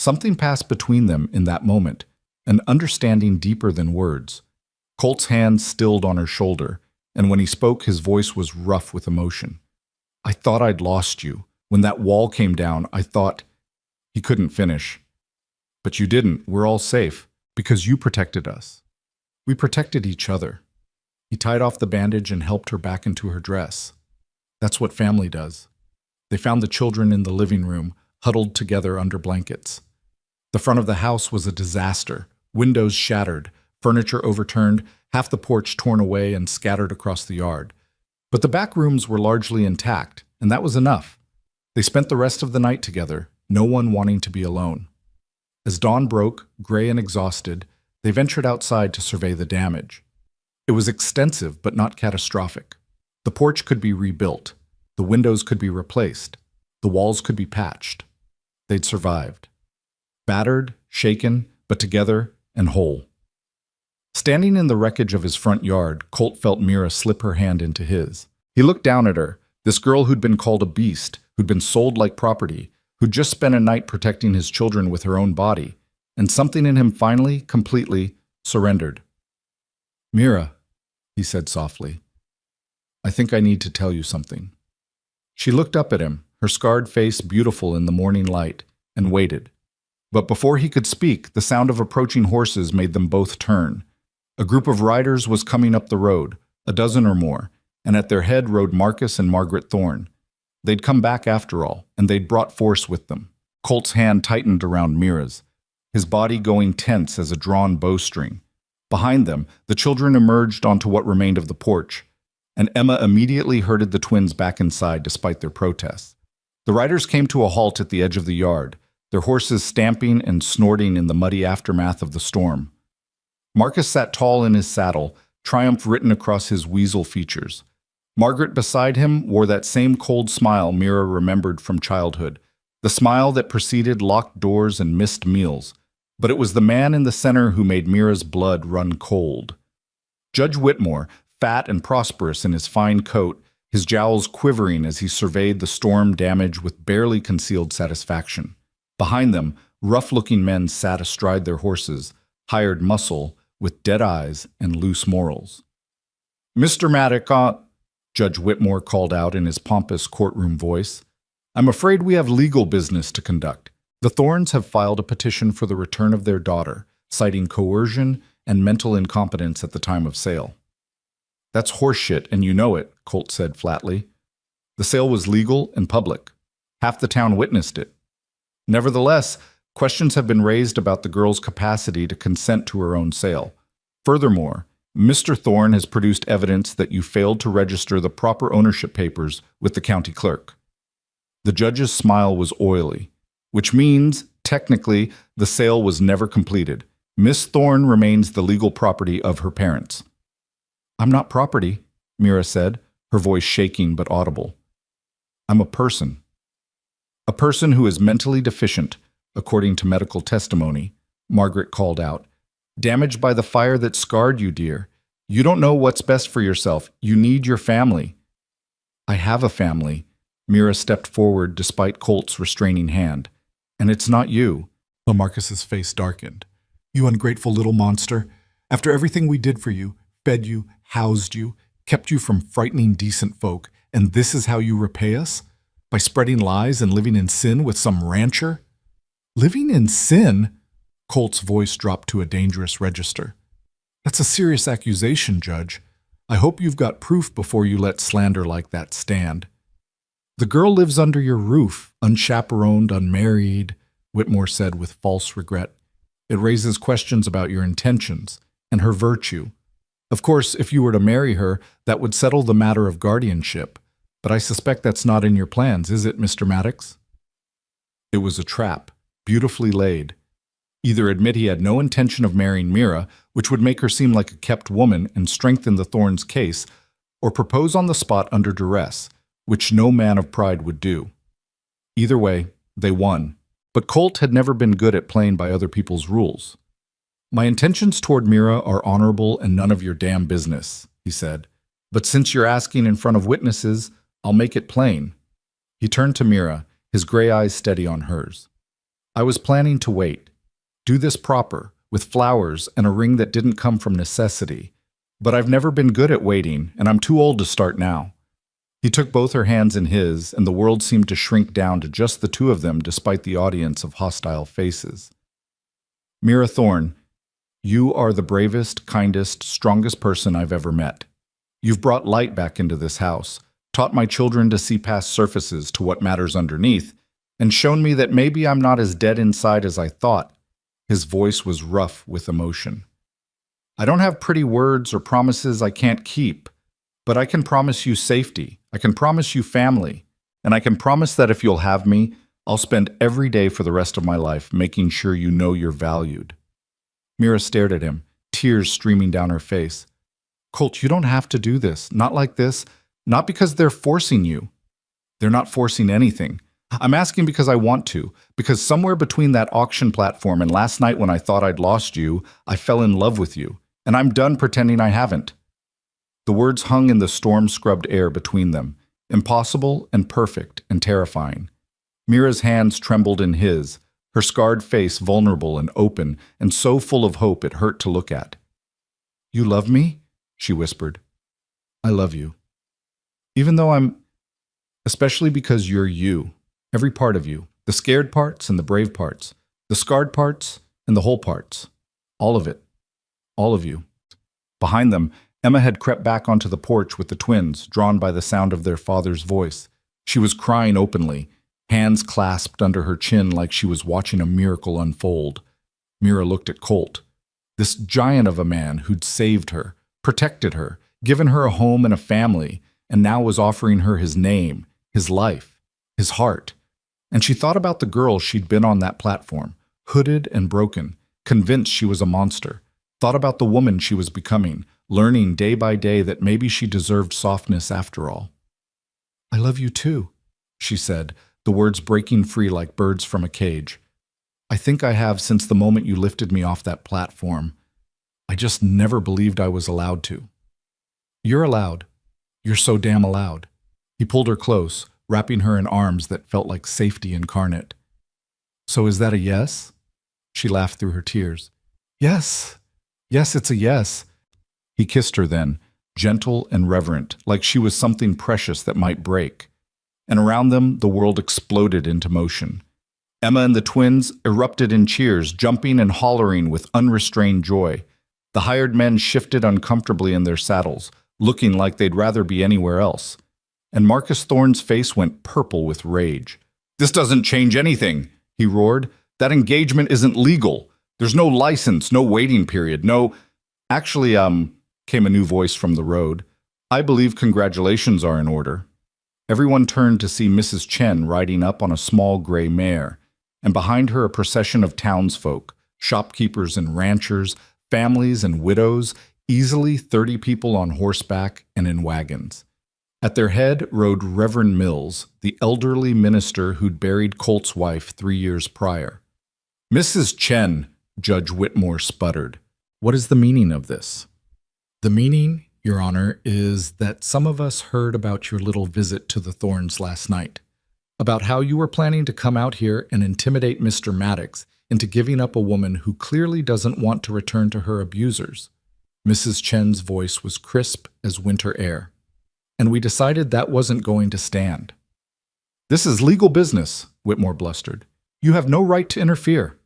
Something passed between them in that moment, an understanding deeper than words. Colt's hand stilled on her shoulder, and when he spoke, his voice was rough with emotion. I thought I'd lost you. When that wall came down, I thought... He couldn't finish. But you didn't. We're all safe, because you protected us. We protected each other. He tied off the bandage and helped her back into her dress. That's what family does. They found the children in the living room, huddled together under blankets. The front of the house was a disaster. Windows shattered, furniture overturned, half the porch torn away and scattered across the yard. But the back rooms were largely intact, and that was enough. They spent the rest of the night together, no one wanting to be alone. As dawn broke, gray and exhausted, they ventured outside to survey the damage. It was extensive but not catastrophic. The porch could be rebuilt. The windows could be replaced. The walls could be patched. They'd survived. Battered, shaken, but together and whole. Standing in the wreckage of his front yard, Colt felt Mira slip her hand into his. He looked down at her, this girl who'd been called a beast, who'd been sold like property, who'd just spent a night protecting his children with her own body, and something in him finally, completely, surrendered. Mira, he said softly, I think I need to tell you something. She looked up at him, her scarred face beautiful in the morning light, and waited. But before he could speak, the sound of approaching horses made them both turn. A group of riders was coming up the road, a dozen or more, and at their head rode Marcus and Margaret Thorne. They'd come back after all, and they'd brought force with them. Colt's hand tightened around Mira's, his body going tense as a drawn bowstring. Behind them, the children emerged onto what remained of the porch, and Emma immediately herded the twins back inside despite their protests. The riders came to a halt at the edge of the yard, their horses stamping and snorting in the muddy aftermath of the storm. Marcus sat tall in his saddle, triumph written across his weasel features. Margaret beside him wore that same cold smile Mira remembered from childhood, the smile that preceded locked doors and missed meals. But it was the man in the center who made Mira's blood run cold. Judge Whitmore, fat and prosperous in his fine coat, his jowls quivering as he surveyed the storm damage with barely concealed satisfaction. Behind them, rough-looking men sat astride their horses, hired muscle, with dead eyes and loose morals. Mr. Maddock, Judge Whitmore called out in his pompous courtroom voice, I'm afraid we have legal business to conduct. The Thornes have filed a petition for the return of their daughter, citing coercion and mental incompetence at the time of sale. That's horseshit, and you know it, Colt said flatly. The sale was legal and public. Half the town witnessed it. Nevertheless, questions have been raised about the girl's capacity to consent to her own sale. Furthermore, Mr. Thorne has produced evidence that you failed to register the proper ownership papers with the county clerk. The judge's smile was oily, which means, technically, the sale was never completed. Miss Thorne remains the legal property of her parents. I'm not property, Mira said, her voice shaking but audible. I'm a person. A person who is mentally deficient, according to medical testimony, Margaret called out. Damaged by the fire that scarred you, dear. You don't know what's best for yourself. You need your family. I have a family. Mira stepped forward despite Colt's restraining hand. And it's not you. Well, Marcus's face darkened. You ungrateful little monster. After everything we did for you, fed you, housed you, kept you from frightening decent folk, and this is how you repay us? By spreading lies and living in sin with some rancher? Living in sin? Colt's voice dropped to a dangerous register. That's a serious accusation, Judge. I hope you've got proof before you let slander like that stand. The girl lives under your roof, unchaperoned, unmarried, Whitmore said with false regret. It raises questions about your intentions and her virtue. Of course, if you were to marry her, that would settle the matter of guardianship. But I suspect that's not in your plans, is it, Mr. Maddox? It was a trap, beautifully laid. Either admit he had no intention of marrying Mira, which would make her seem like a kept woman and strengthen the Thornes' case, or propose on the spot under duress, which no man of pride would do. Either way, they won. But Colt had never been good at playing by other people's rules. My intentions toward Mira are honorable and none of your damn business, he said. But since you're asking in front of witnesses, I'll make it plain. He turned to Mira, his gray eyes steady on hers. I was planning to wait. Do this proper, with flowers and a ring that didn't come from necessity. But I've never been good at waiting, and I'm too old to start now. He took both her hands in his, and the world seemed to shrink down to just the two of them despite the audience of hostile faces. Mira Thorne, you are the bravest, kindest, strongest person I've ever met. You've brought light back into this house, taught my children to see past surfaces to what matters underneath, and shown me that maybe I'm not as dead inside as I thought. His voice was rough with emotion. I don't have pretty words or promises I can't keep, but I can promise you safety. I can promise you family. And I can promise that if you'll have me, I'll spend every day for the rest of my life making sure you know you're valued. Mira stared at him, tears streaming down her face. Colt, you don't have to do this. Not like this. Not because they're forcing you. They're not forcing anything. I'm asking because I want to, because somewhere between that auction platform and last night when I thought I'd lost you, I fell in love with you, and I'm done pretending I haven't. The words hung in the storm-scrubbed air between them, impossible and perfect and terrifying. Mira's hands trembled in his, her scarred face vulnerable and open and so full of hope it hurt to look at. You love me? She whispered. I love you. Even though especially because you're you. Every part of you, the scared parts and the brave parts, the scarred parts and the whole parts. All of it. All of you. Behind them, Emma had crept back onto the porch with the twins, drawn by the sound of their father's voice. She was crying openly, hands clasped under her chin like she was watching a miracle unfold. Mira looked at Colt, this giant of a man who'd saved her, protected her, given her a home and a family, and now was offering her his name, his life, his heart. And she thought about the girl she'd been on that platform, hooded and broken, convinced she was a monster. Thought about the woman she was becoming, learning day by day that maybe she deserved softness after all. I love you too, she said, the words breaking free like birds from a cage. I think I have since the moment you lifted me off that platform. I just never believed I was allowed to. You're allowed. You're so damn allowed. He pulled her close, wrapping her in arms that felt like safety incarnate. So is that a yes? She laughed through her tears. Yes. Yes, it's a yes. He kissed her then, gentle and reverent, like she was something precious that might break. And around them, the world exploded into motion. Emma and the twins erupted in cheers, jumping and hollering with unrestrained joy. The hired men shifted uncomfortably in their saddles, looking like they'd rather be anywhere else. And Marcus Thorne's face went purple with rage. This doesn't change anything, he roared. That engagement isn't legal. There's no license, no waiting period, no... Actually, came a new voice from the road. I believe congratulations are in order. Everyone turned to see Mrs. Chen riding up on a small gray mare, and behind her a procession of townsfolk, shopkeepers and ranchers, families and widows, easily 30 people on horseback and in wagons. At their head rode Reverend Mills, the elderly minister who'd buried Colt's wife 3 years prior. Mrs. Chen, Judge Whitmore sputtered. What is the meaning of this? The meaning, Your Honor, is that some of us heard about your little visit to the Thornes last night, about how you were planning to come out here and intimidate Mr. Maddox into giving up a woman who clearly doesn't want to return to her abusers. Mrs. Chen's voice was crisp as winter air. And we decided that wasn't going to stand. This is legal business, Whitmore blustered. You have no right to interfere.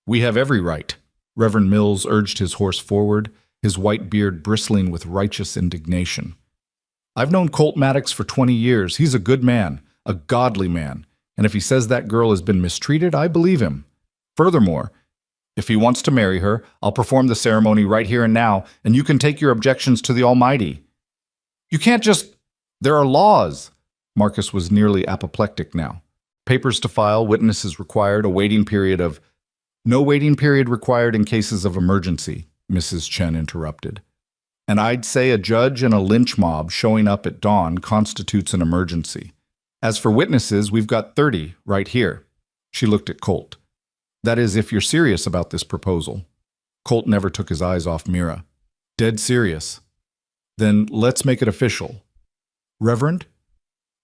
We have every right. Reverend Mills urged his horse forward, his white beard bristling with righteous indignation. I've known Colt Maddox for 20 years. He's a good man, a godly man, and if he says that girl has been mistreated, I believe him. Furthermore, if he wants to marry her, I'll perform the ceremony right here and now, and you can take your objections to the Almighty. You can't just... There are laws. Marcus was nearly apoplectic now. Papers to file, witnesses required, a waiting period of... No waiting period required in cases of emergency, Mrs. Chen interrupted. And I'd say a judge and a lynch mob showing up at dawn constitutes an emergency. As for witnesses, we've got 30 right here. She looked at Colt. That is, if you're serious about this proposal. Colt never took his eyes off Mira. Dead serious. Then let's make it official. Reverend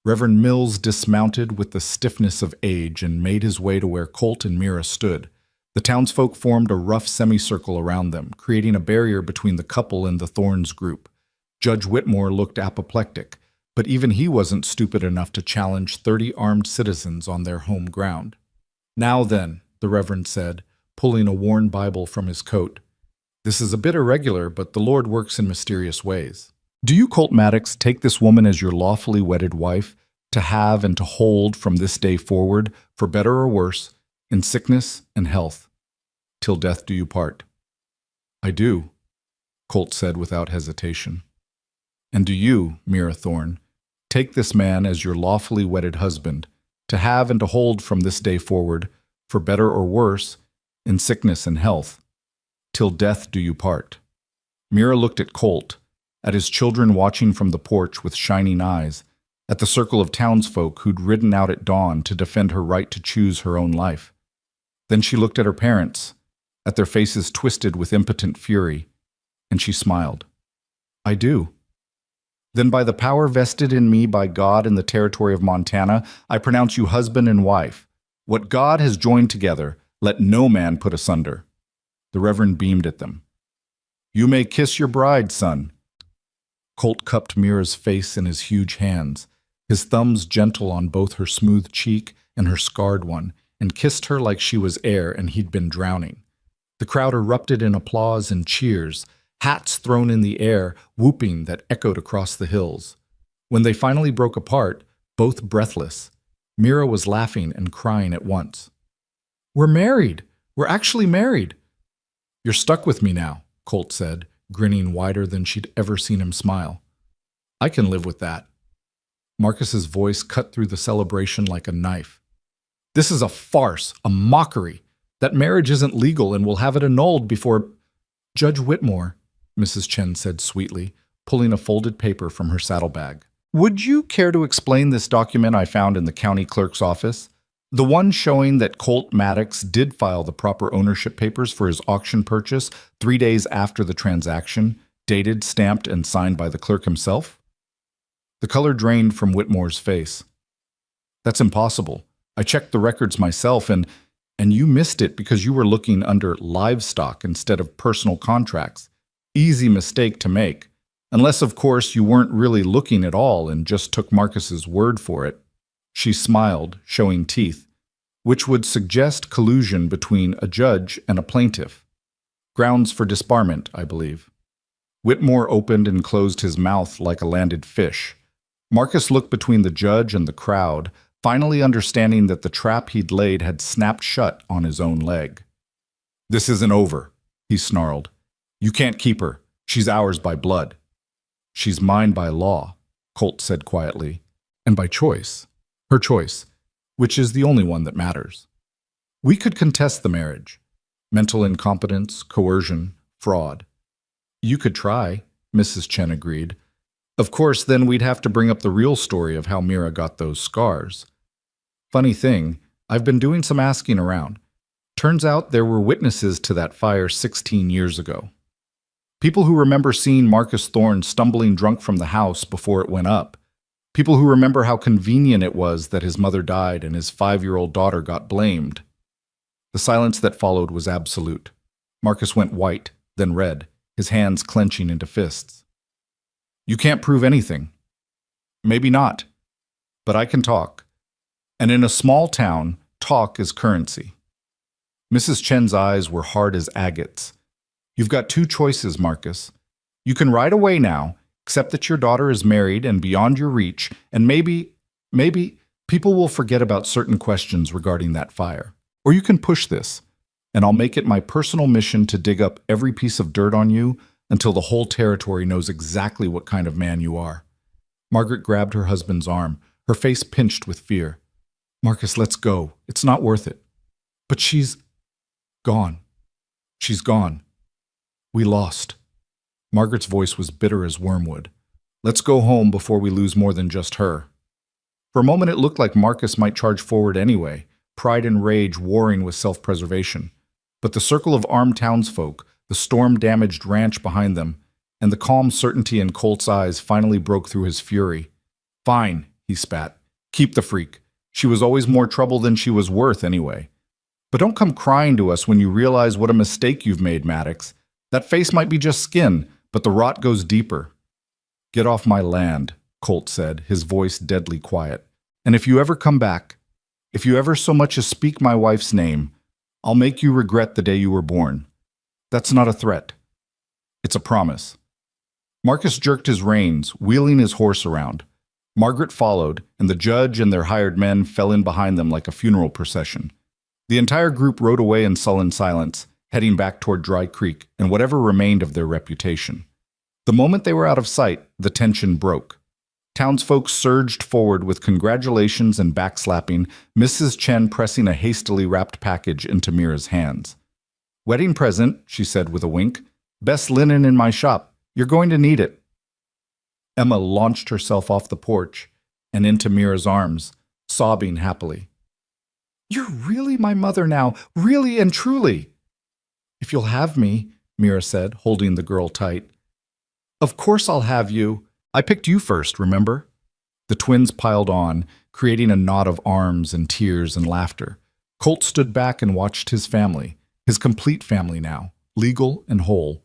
Reverend Mills dismounted with the stiffness of age and made his way to where Colt and Mira stood. The townsfolk formed a rough semicircle around them, creating a barrier between the couple and the Thorns group. Judge Whitmore looked apoplectic, but even he wasn't stupid enough to challenge 30 armed citizens on their home ground. "Now then," the Reverend said, pulling a worn Bible from his coat. "This is a bit irregular, but the Lord works in mysterious ways. Do you, Colt Maddox, take this woman as your lawfully wedded wife, to have and to hold from this day forward, for better or worse, in sickness and health, till death do you part?" "I do," Colt said without hesitation. "And do you, Mira Thorne, take this man as your lawfully wedded husband, to have and to hold from this day forward, for better or worse, in sickness and health, till death do you part?" Mira looked at Colt, at his children watching from the porch with shining eyes, at the circle of townsfolk who'd ridden out at dawn to defend her right to choose her own life. Then she looked at her parents, at their faces twisted with impotent fury, and she smiled. "I do." "Then by the power vested in me by God in the territory of Montana, I pronounce you husband and wife. What God has joined together, let no man put asunder." The Reverend beamed at them. "You may kiss your bride, son." Colt cupped Mira's face in his huge hands, his thumbs gentle on both her smooth cheek and her scarred one, and kissed her like she was air and he'd been drowning. The crowd erupted in applause and cheers, hats thrown in the air, whooping that echoed across the hills. When they finally broke apart, both breathless, Mira was laughing and crying at once. "We're married! We're actually married!" "You're stuck with me now," Colt said, grinning wider than she'd ever seen him smile. "I can live with that." Marcus's voice cut through the celebration like a knife. "This is a farce, a mockery. That marriage isn't legal and we'll have it annulled before—" "Judge Whitmore," Mrs. Chen said sweetly, pulling a folded paper from her saddlebag. "Would you care to explain this document I found in the county clerk's office? The one showing that Colt Maddox did file the proper ownership papers for his auction purchase 3 days after the transaction, dated, stamped, and signed by the clerk himself?" The color drained from Whitmore's face. "That's impossible. I checked the records myself, and you missed it because you were looking under livestock instead of personal contracts. Easy mistake to make. Unless, of course, you weren't really looking at all and just took Marcus's word for it." She smiled, showing teeth, which would suggest collusion between a judge and a plaintiff. "Grounds for disbarment, I believe." Whitmore opened and closed his mouth like a landed fish. Marcus looked between the judge and the crowd, finally understanding that the trap he'd laid had snapped shut on his own leg. "This isn't over," he snarled. "You can't keep her. She's ours by blood." "She's mine by law," Colt said quietly, "and by choice. Her choice, which is the only one that matters. We could contest the marriage. Mental incompetence, coercion, fraud." "You could try," Mrs. Chen agreed. "Of course, then we'd have to bring up the real story of how Mira got those scars. Funny thing, I've been doing some asking around. Turns out there were witnesses to that fire 16 years ago. People who remember seeing Marcus Thorne stumbling drunk from the house before it went up. People who remember how convenient it was that his mother died and his 5-year-old daughter got blamed." The silence that followed was absolute. Marcus went white, then red, his hands clenching into fists. "You can't prove anything." "Maybe not, but I can talk. And in a small town, talk is currency." Mrs. Chen's eyes were hard as agates. "You've got 2 choices, Marcus. You can ride away now, accept that your daughter is married and beyond your reach, and maybe people will forget about certain questions regarding that fire. Or you can push this, and I'll make it my personal mission to dig up every piece of dirt on you until the whole territory knows exactly what kind of man you are." Margaret grabbed her husband's arm, her face pinched with fear. "Marcus, let's go. It's not worth it." "But she's gone. She's gone. We lost." Margaret's voice was bitter as wormwood. "Let's go home before we lose more than just her." For a moment it looked like Marcus might charge forward anyway, pride and rage warring with self-preservation. But the circle of armed townsfolk, the storm-damaged ranch behind them, and the calm certainty in Colt's eyes finally broke through his fury. "Fine," he spat. Keep the freak. She was always more trouble than she was worth anyway. But don't come crying to us when you realize what a mistake you've made, Maddox. That face might be just skin, but the rot goes deeper. Get off my land, Colt said, his voice deadly quiet. And if you ever come back, if you ever so much as speak my wife's name, I'll make you regret the day you were born. That's not a threat. It's a promise. Marcus jerked his reins, wheeling his horse around. Margaret followed, and the judge and their hired men fell in behind them like a funeral procession. The entire group rode away in sullen silence, heading back toward Dry Creek and whatever remained of their reputation. The moment they were out of sight, the tension broke. Townsfolk surged forward with congratulations and backslapping, Mrs. Chen pressing a hastily wrapped package into Mira's hands. "Wedding present," she said with a wink. "Best linen in my shop. You're going to need it." Emma launched herself off the porch and into Mira's arms, sobbing happily. "You're really my mother now, really and truly." "If you'll have me," Mira said, holding the girl tight. "Of course I'll have you. I picked you first, remember?" The twins piled on, creating a knot of arms and tears and laughter. Colt stood back and watched his family, his complete family now, legal and whole,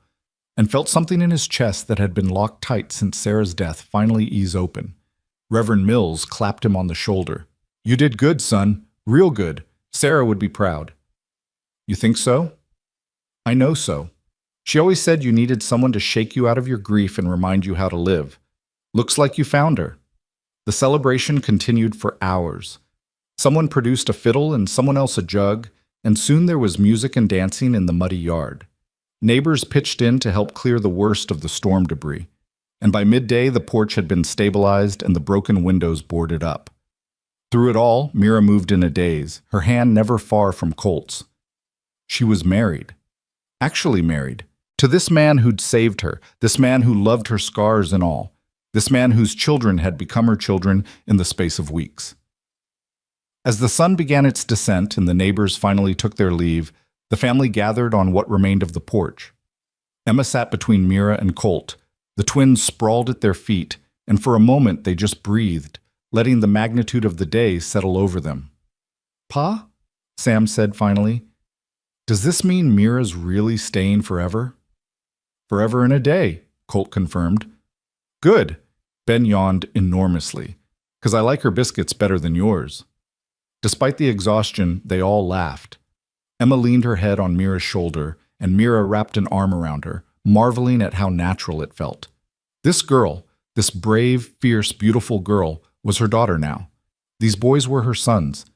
and felt something in his chest that had been locked tight since Sarah's death finally ease open. Reverend Mills clapped him on the shoulder. "You did good, son. Real good. Sarah would be proud." "You think so?" "I know so. She always said you needed someone to shake you out of your grief and remind you how to live. Looks like you found her." The celebration continued for hours. Someone produced a fiddle and someone else a jug, and soon there was music and dancing in the muddy yard. Neighbors pitched in to help clear the worst of the storm debris, and by midday the porch had been stabilized and the broken windows boarded up. Through it all, Mira moved in a daze, her hand never far from Colt's. She was married. Actually married. To this man who'd saved her, this man who loved her scars and all, this man whose children had become her children in the space of weeks. As the sun began its descent and the neighbors finally took their leave, the family gathered on what remained of the porch. Emma sat between Mira and Colt. The twins sprawled at their feet, and for a moment they just breathed, letting the magnitude of the day settle over them. "Pa?" Sam said finally. "Does this mean Mira's really staying forever?" "Forever and a day," Colt confirmed. "Good." Ben yawned enormously. "'Cause I like her biscuits better than yours." Despite the exhaustion, they all laughed. Emma leaned her head on Mira's shoulder, and Mira wrapped an arm around her, marveling at how natural it felt. This girl, this brave, fierce, beautiful girl, was her daughter now. These boys were her sons.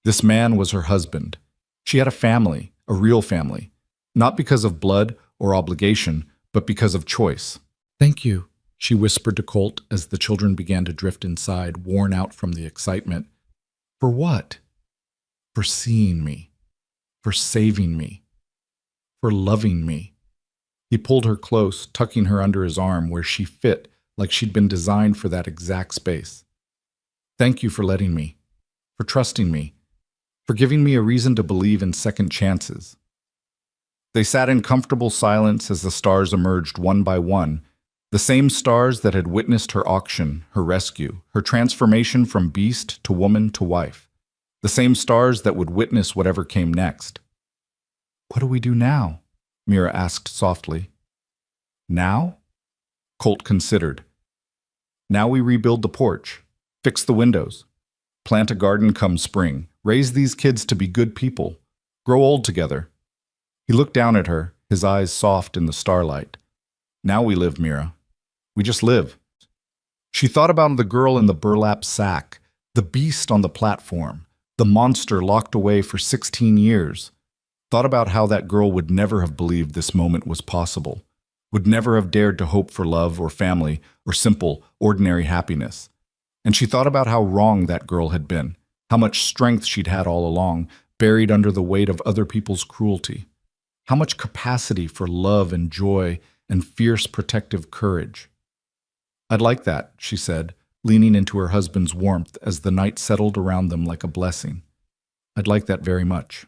This man was her husband. She had a family, a real family, not because of blood or obligation, but because of choice. "Thank you," she whispered to Colt as the children began to drift inside, worn out from the excitement. "For what?" "For seeing me. For saving me. For loving me." He pulled her close, tucking her under his arm where she fit like she'd been designed for that exact space. "Thank you for letting me. For trusting me. For giving me a reason to believe in second chances." They sat in comfortable silence as the stars emerged one by one, the same stars that had witnessed her auction, her rescue, her transformation from beast to woman to wife, the same stars that would witness whatever came next. "What do we do now?" Mira asked softly. "Now?" Colt considered. "Now we rebuild the porch, fix the windows, plant a garden come spring, raise these kids to be good people, grow old together." He looked down at her, his eyes soft in the starlight. "Now we live, Mira. We just live." She thought about the girl in the burlap sack, the beast on the platform, the monster locked away for 16 years. Thought about how that girl would never have believed this moment was possible, would never have dared to hope for love or family or simple, ordinary happiness. And she thought about how wrong that girl had been, how much strength she'd had all along, buried under the weight of other people's cruelty. How much capacity for love and joy and fierce protective courage. "I'd like that," she said, leaning into her husband's warmth as the night settled around them like a blessing. "I'd like that very much."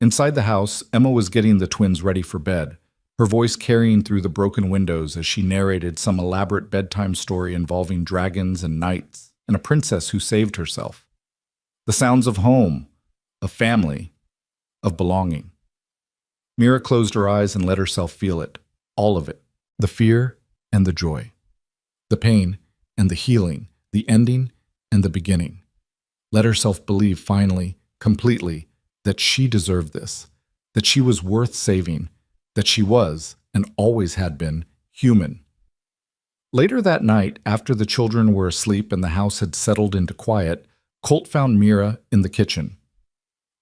Inside the house, Emma was getting the twins ready for bed, her voice carrying through the broken windows as she narrated some elaborate bedtime story involving dragons and knights and a princess who saved herself. The sounds of home, of family, of belonging. Mira closed her eyes and let herself feel it, all of it, the fear and the joy, the pain and the healing, the ending and the beginning. Let herself believe finally, completely, that she deserved this, that she was worth saving, that she was, and always had been, human. Later that night, after the children were asleep and the house had settled into quiet, Colt found Mira in the kitchen.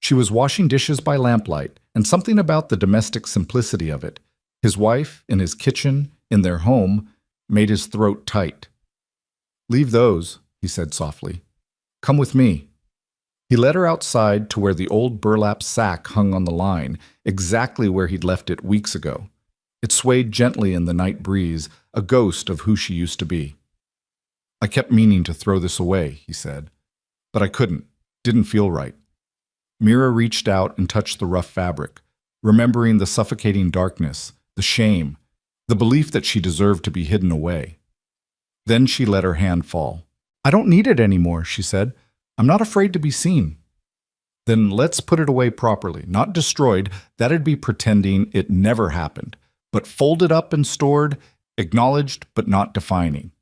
She was washing dishes by lamplight, and something about the domestic simplicity of it, his wife in his kitchen, in their home, made his throat tight. "Leave those," he said softly. "Come with me." He led her outside to where the old burlap sack hung on the line, exactly where he'd left it weeks ago. It swayed gently in the night breeze, a ghost of who she used to be. "I kept meaning to throw this away," he said, "but I couldn't. Didn't feel right." Mira reached out and touched the rough fabric, remembering the suffocating darkness, the shame, the belief that she deserved to be hidden away. Then she let her hand fall. "I don't need it anymore," she said. "I'm not afraid to be seen." "Then let's put it away properly, not destroyed. That'd be pretending it never happened, but folded up and stored, acknowledged but not defining."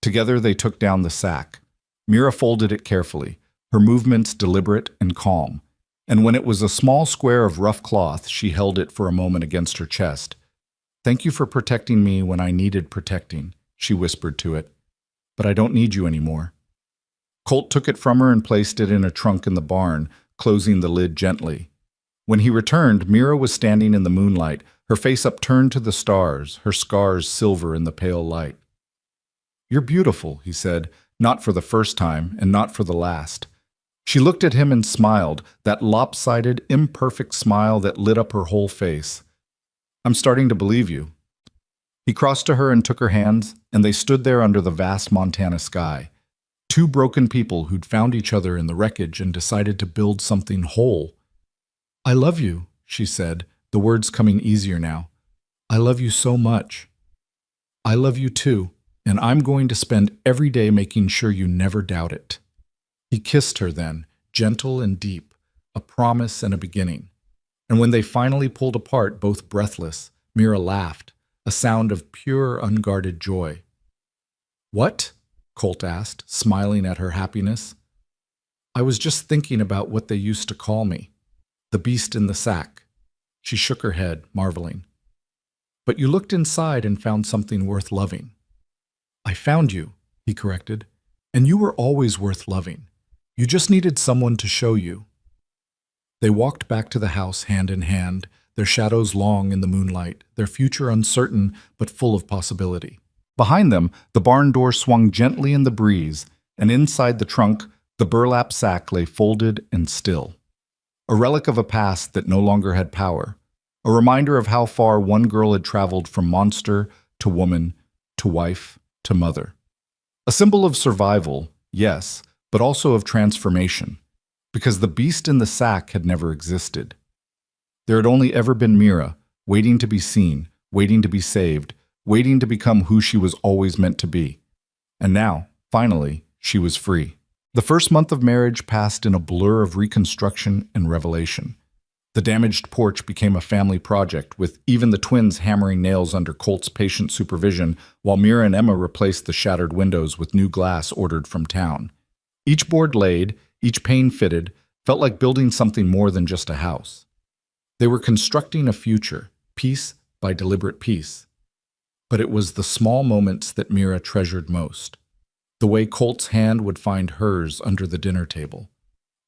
Together they took down the sack. Mira folded it carefully, her movements deliberate and calm, and when it was a small square of rough cloth, she held it for a moment against her chest. "Thank you for protecting me when I needed protecting," she whispered to it. "But I don't need you anymore." Colt took it from her and placed it in a trunk in the barn, closing the lid gently. When he returned, Mira was standing in the moonlight, her face upturned to the stars, her scars silver in the pale light. "You're beautiful," he said, not for the first time and not for the last. She looked at him and smiled, that lopsided, imperfect smile that lit up her whole face. "I'm starting to believe you." He crossed to her and took her hands, and they stood there under the vast Montana sky. Two broken people who'd found each other in the wreckage and decided to build something whole. "I love you," she said, the words coming easier now. "I love you so much." "I love you too, and I'm going to spend every day making sure you never doubt it." He kissed her then, gentle and deep, a promise and a beginning. And when they finally pulled apart, both breathless, Mira laughed, a sound of pure, unguarded joy. "What?" Colt asked, smiling at her happiness. "I was just thinking about what they used to call me, the beast in the sack." She shook her head, marveling. "But you looked inside and found something worth loving." "I found you," he corrected, "and you were always worth loving. You just needed someone to show you." They walked back to the house hand in hand, their shadows long in the moonlight, their future uncertain but full of possibility. Behind them, the barn door swung gently in the breeze, and inside the trunk, the burlap sack lay folded and still. A relic of a past that no longer had power, a reminder of how far one girl had traveled from monster to woman to wife to mother. A symbol of survival, yes, but also of transformation, because the beast in the sack had never existed. There had only ever been Mira, waiting to be seen, waiting to be saved, waiting to become who she was always meant to be. And now, finally, she was free. The first month of marriage passed in a blur of reconstruction and revelation. The damaged porch became a family project, with even the twins hammering nails under Colt's patient supervision, while Mira and Emma replaced the shattered windows with new glass ordered from town. Each board laid, each pane fitted, felt like building something more than just a house. They were constructing a future, piece by deliberate piece. But it was the small moments that Mira treasured most. The way Colt's hand would find hers under the dinner table.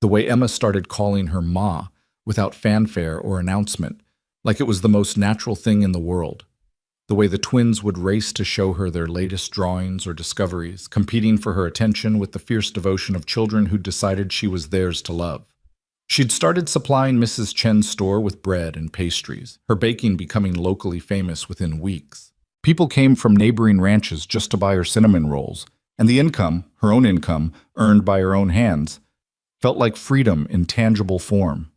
The way Emma started calling her Ma, without fanfare or announcement, like it was the most natural thing in the world. The way the twins would race to show her their latest drawings or discoveries, competing for her attention with the fierce devotion of children who decided she was theirs to love. She'd started supplying Mrs. Chen's store with bread and pastries, her baking becoming locally famous within weeks. People came from neighboring ranches just to buy her cinnamon rolls, and the income, her own income, earned by her own hands, felt like freedom in tangible form.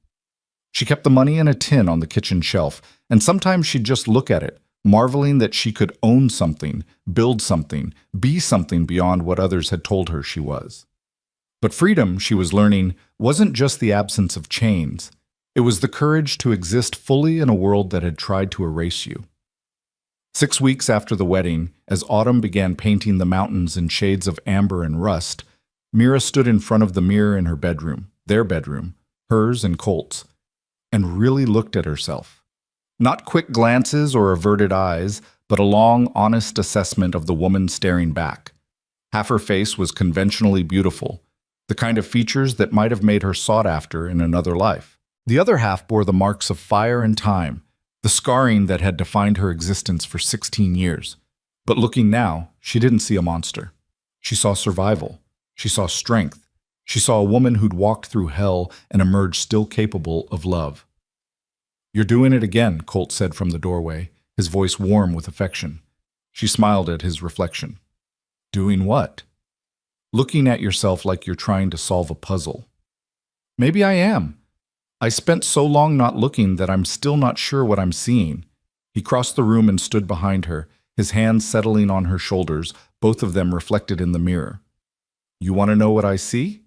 She kept the money in a tin on the kitchen shelf, and sometimes she'd just look at it, marveling that she could own something, build something, be something beyond what others had told her she was. But freedom, she was learning, wasn't just the absence of chains. It was the courage to exist fully in a world that had tried to erase you. 6 weeks after the wedding, as autumn began painting the mountains in shades of amber and rust, Mira stood in front of the mirror in her bedroom, their bedroom, hers and Colt's, and really looked at herself. Not quick glances or averted eyes, but a long, honest assessment of the woman staring back. Half her face was conventionally beautiful, the kind of features that might have made her sought after in another life. The other half bore the marks of fire and time, the scarring that had defined her existence for 16 years. But looking now, she didn't see a monster. She saw survival. She saw strength. She saw a woman who'd walked through hell and emerged still capable of love. "You're doing it again," Colt said from the doorway, his voice warm with affection. She smiled at his reflection. "Doing what?" "Looking at yourself like you're trying to solve a puzzle." "Maybe I am. I spent so long not looking that I'm still not sure what I'm seeing." He crossed the room and stood behind her, his hands settling on her shoulders, both of them reflected in the mirror. "You want to know what I see?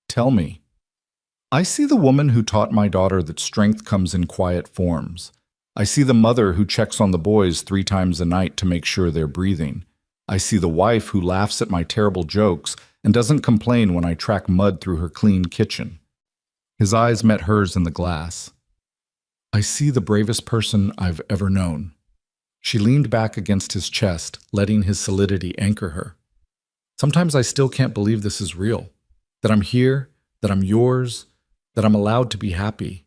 Tell me." "I see the woman who taught my daughter that strength comes in quiet forms. I see the mother who checks on the boys 3 times a night to make sure they're breathing. I see the wife who laughs at my terrible jokes and doesn't complain when I track mud through her clean kitchen." His eyes met hers in the glass. "I see the bravest person I've ever known." She leaned back against his chest, letting his solidity anchor her. "Sometimes I still can't believe this is real, that I'm here, that I'm yours, that I'm allowed to be happy."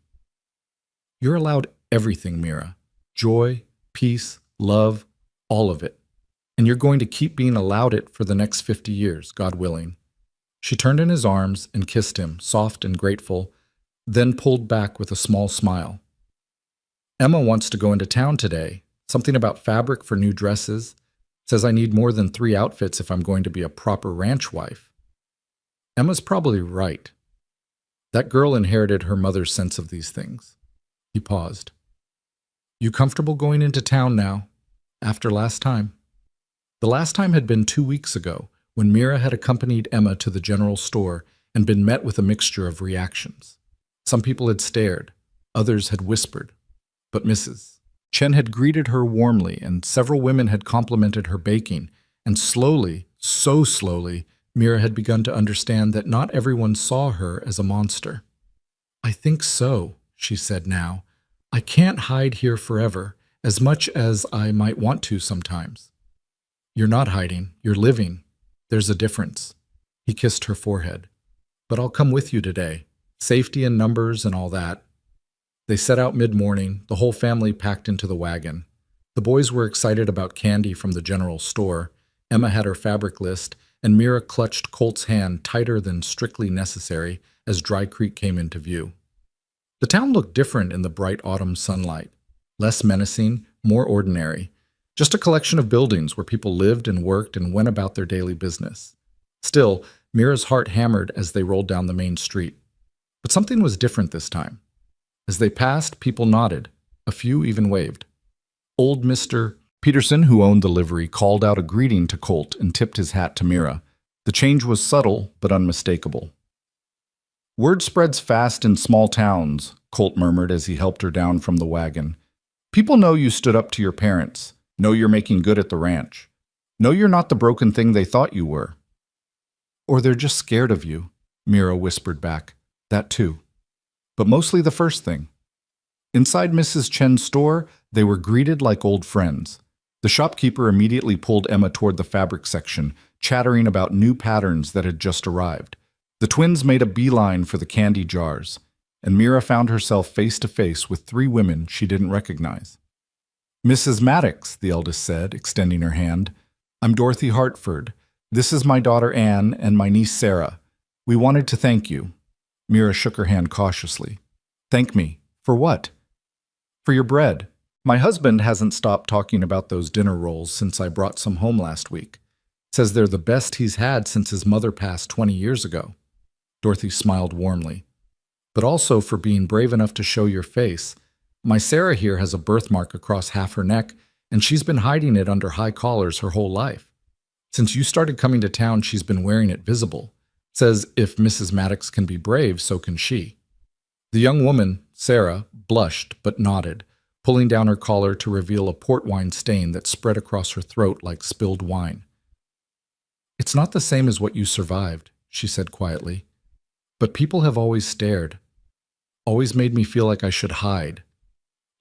"You're allowed everything, Mira. Joy, peace, love, all of it. And you're going to keep being allowed it for the next 50 years, God willing." She turned in his arms and kissed him, soft and grateful, then pulled back with a small smile. "Emma wants to go into town today. Something about fabric for new dresses. Says I need more than 3 outfits if I'm going to be a proper ranch wife." Emma's probably right. That girl inherited her mother's sense of these things. He paused. "You comfortable going into town now, after last time?" The last time had been 2 weeks ago, when Mira had accompanied Emma to the general store and been met with a mixture of reactions. Some people had stared, others had whispered, but Mrs. Chen had greeted her warmly, and several women had complimented her baking, and slowly, so slowly, Mira had begun to understand that not everyone saw her as a monster. "I think so," she said now. "I can't hide here forever, as much as I might want to sometimes." "You're not hiding, you're living. There's a difference." He kissed her forehead. "But I'll come with you today. Safety in numbers and all that." They set out mid-morning, the whole family packed into the wagon. The boys were excited about candy from the general store. Emma had her fabric list, and Mira clutched Colt's hand tighter than strictly necessary as Dry Creek came into view. The town looked different in the bright autumn sunlight. Less menacing, more ordinary. Just a collection of buildings where people lived and worked and went about their daily business. Still, Mira's heart hammered as they rolled down the main street. But something was different this time. As they passed, people nodded. A few even waved. Old Mr. Peterson, who owned the livery, called out a greeting to Colt and tipped his hat to Mira. The change was subtle but unmistakable. "Word spreads fast in small towns," Colt murmured as he helped her down from the wagon. "People know you stood up to your parents, know you're making good at the ranch, know you're not the broken thing they thought you were." "Or they're just scared of you," Mira whispered back. "That too. But mostly the first thing." Inside Mrs. Chen's store, they were greeted like old friends. The shopkeeper immediately pulled Emma toward the fabric section, chattering about new patterns that had just arrived. The twins made a beeline for the candy jars, and Mira found herself face to face with 3 women she didn't recognize. "Mrs. Maddox," the eldest said, extending her hand. "I'm Dorothy Hartford. This is my daughter Anne and my niece Sarah. We wanted to thank you." Mira shook her hand cautiously. "Thank me? For what?" "For your bread. My husband hasn't stopped talking about those dinner rolls since I brought some home last week. Says they're the best he's had since his mother passed 20 years ago." Dorothy smiled warmly. "But also for being brave enough to show your face. My Sarah here has a birthmark across half her neck, and she's been hiding it under high collars her whole life. Since you started coming to town, she's been wearing it visible. Says if Mrs. Maddox can be brave, so can she. The young woman, Sarah, blushed but nodded, pulling down her collar to reveal a port wine stain that spread across her throat like spilled wine. It's not the same as what you survived, she said quietly. But people have always stared, always made me feel like I should hide.